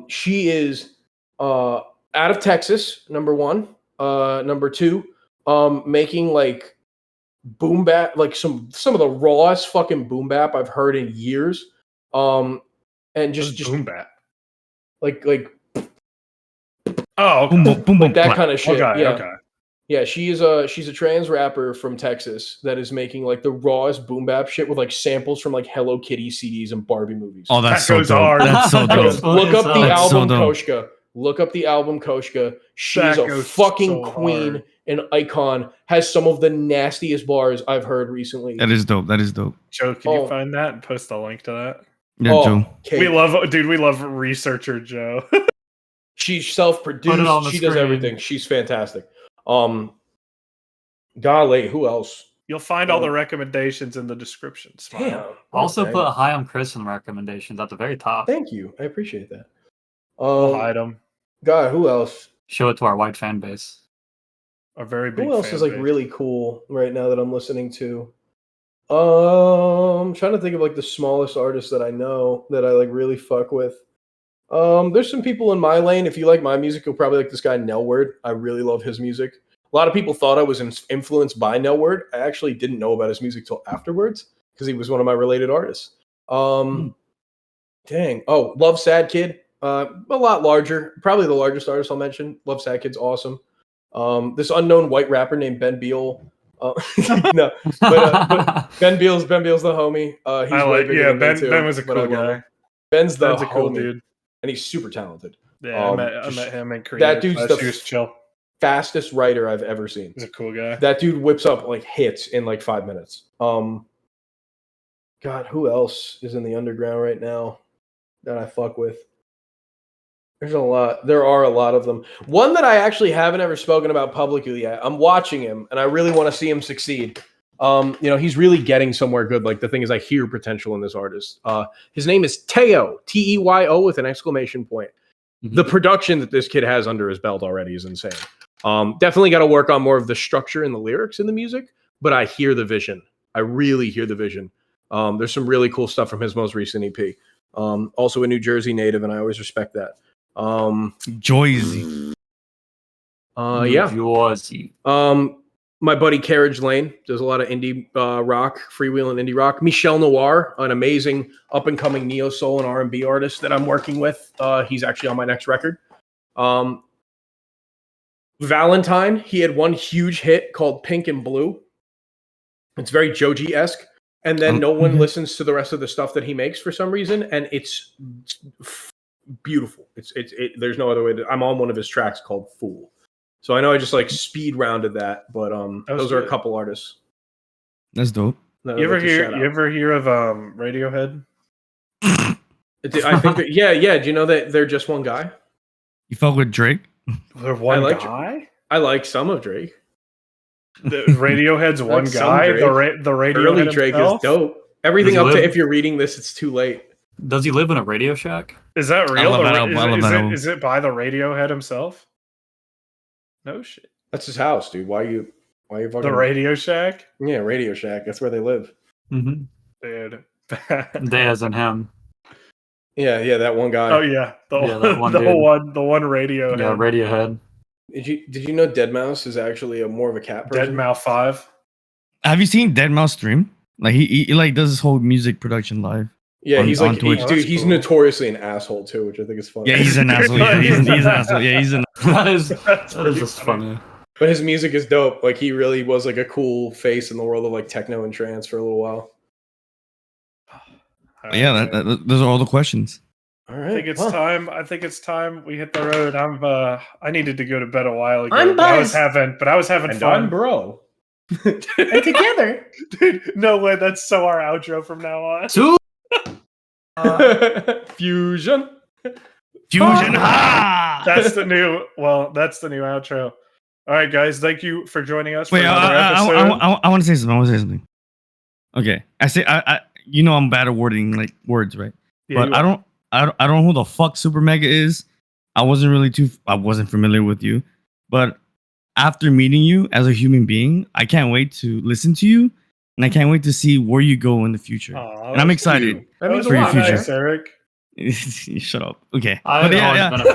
She is out of Texas, number one. Number two, making like boom bap, like some of the rawest fucking boom bap I've heard in years. And just boom bap. Like Oh, okay. Boom, boom, boom, like that clap. kind of shit. Okay, Yeah. okay. Yeah, she's a trans rapper from Texas that is making like the rawest boom bap shit with like samples from like Hello Kitty CDs and Barbie movies. Oh, that's That so goes dope. hard. That's so dope. Look up the That's so album dope. Koshka. Look up the album Koshka. She is That a goes fucking so queen, hard. an icon, has some of the nastiest bars I've heard recently. That is dope. That is dope. Joe, can you find that and post a link to that? Yeah, Joe. Cake. We love researcher Joe. She's Put it self-produced. on the She does screen. everything. She's fantastic. Golly, who else? You'll find all the recommendations in the description. Smile. Damn. Also Okay. put Hi, I'm Chris in recommendations at the very top. Thank you. I appreciate that. We'll hide them. God, who else? Show it to our white fan base. A very big Who else fan is like base. really cool right now that I'm listening to? I'm trying to think of like the smallest artists that I know that I like really fuck with. There's some people in my lane. If you like my music, you'll probably like this guy Nelword. I really love his music. A lot of people thought I was influenced by Nelword. I actually didn't know about his music till afterwards because he was one of my related artists. Dang. Oh, Love Sad Kid. A lot larger. Probably the largest artist I'll mention. Love Sad Kid's awesome. This unknown white rapper named Ben Beal. No, but Ben Beal's the homie. He's way bigger than me too, Ben was a but I cool love guy. him. Ben's a homie, cool dude. and he's super talented. Yeah, I met him in Korea. That dude's He was chill. fastest writer I've ever seen. He's a cool guy. That dude whips up like hits in like 5 minutes. God, who else is in the underground right now that I fuck with? There's a lot. There are a lot of them. One that I actually haven't ever spoken about publicly yet. I'm watching him, and I really want to see him succeed. He's really getting somewhere good. Like the thing is, I hear potential in this artist. His name is Teo, Teyo with an exclamation point. Mm-hmm. The production that this kid has under his belt already is insane. Definitely got to work on more of the structure and the lyrics in the music, but I hear the vision. I really hear the vision. There's some really cool stuff from his most recent EP. Also a New Jersey native, and I always respect that. Joyzy. Yeah. Joyzy. My buddy Carriage Lane does a lot of indie rock, freewheeling indie rock. Michel Noir, an amazing up-and-coming neo-soul and R&B artist that I'm working with. He's actually on my next record. Valentine, he had one huge hit called Pink and Blue. It's very Joji-esque. And then no one listens to the rest of the stuff that he makes for some reason, and it's beautiful. There's no other way to. I'm on one of his tracks called Fool. So I know I just like speed rounded that, but those are a couple artists. That's dope. You ever hear of Radiohead? I think that, yeah. Do you know that they're just one guy? You fuck with Drake? They're one like guy? I like some of Drake. The Radiohead's one Like guy. Drake. The Radiohead Early Drake himself? is dope. Everything Does he up to live- if you're reading this, it's too late. Does he live in a Radio Shack? Is that real? Alabama. Is it by the Radiohead himself? No shit. That's his house, dude. Why you fucking The Radio Shack? Yeah, Radio Shack. That's where they live. Mm-hmm. Dude. They as in him. Yeah, that one guy. Oh yeah, that one the dude. one radio. Yeah, Radiohead. Did you know Deadmau5 is actually more of a cat person? Deadmau 5. Have you seen Deadmau5 stream? Like he like does this whole music production live. Yeah, on- he's on like, Twitch. he's cool. notoriously an asshole too, which I think is funny. Yeah, he's an asshole. Yeah, he's an asshole. Yeah, he's an. that is pretty just funny. But his music is dope. Like he really was like a cool face in the world of like techno and trance for a little while. Yeah, those are all the questions. All I right. think it's well, time. I think it's time we hit the road. I needed to go to bed a while ago. I'm but I was buzzed. having And fun. I'm bro. And together. Dude, no way. That's so our outro from now on. Two. Fusion. Fusion. Ha! That's the new. Well, that's the new outro. All right, guys. Thank you for joining us for Wait, another episode. I want to say something. I want to say something. Okay, I you know I'm bad at wording like words, right? Yeah, But I don't know who the fuck Super Mega is. I wasn't familiar with you, but after meeting you as a human being, I can't wait to listen to you, and I can't wait to see where you go in the future. Aw, And I'm excited. That means For a your lot, future. Nice, Eric. Shut up. Okay, I've but always been a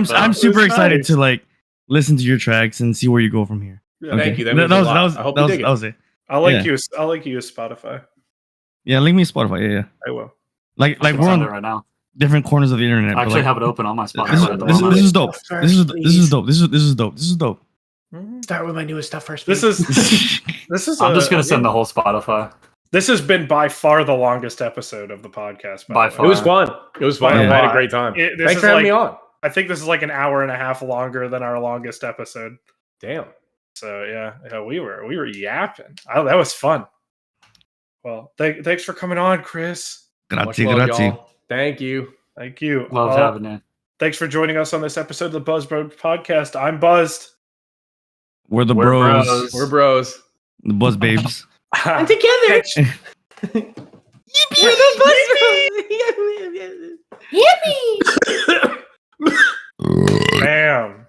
fan. I'm super It's excited nice. to like listen to your tracks and see where you go from here. Yeah. Okay. Thank you. That means a lot. I hope you dig it. that was it. I'll link Yeah. you. I'll link you as Spotify. Yeah, link me Spotify. Yeah. I will. Like Like we're on right now. different corners of the internet. I but, actually like, have it open on my Spotify. this, at the this, moment. this is dope. This is dope. This is dope. This is dope. Start with my newest stuff first. This is this is. I'm just gonna send the whole Spotify. This has been by far the longest episode of the podcast. By the far. way. It was fun. It was fun. Yeah. I had a great time. This Thanks is for having me like- on. I think this is like an hour and a half longer than our longest episode. Damn. So yeah, we were yapping. That was fun. Well, thanks for coming on, Chris. Much Grazie, love, grazie. y'all. Thank you. Thank you. Love having you. Thanks for joining us on this episode of the Buzz Bro Podcast. I'm buzzed. We're the We're bros. bros. We're bros. The buzz babes. And together. We're the buzz. Bam.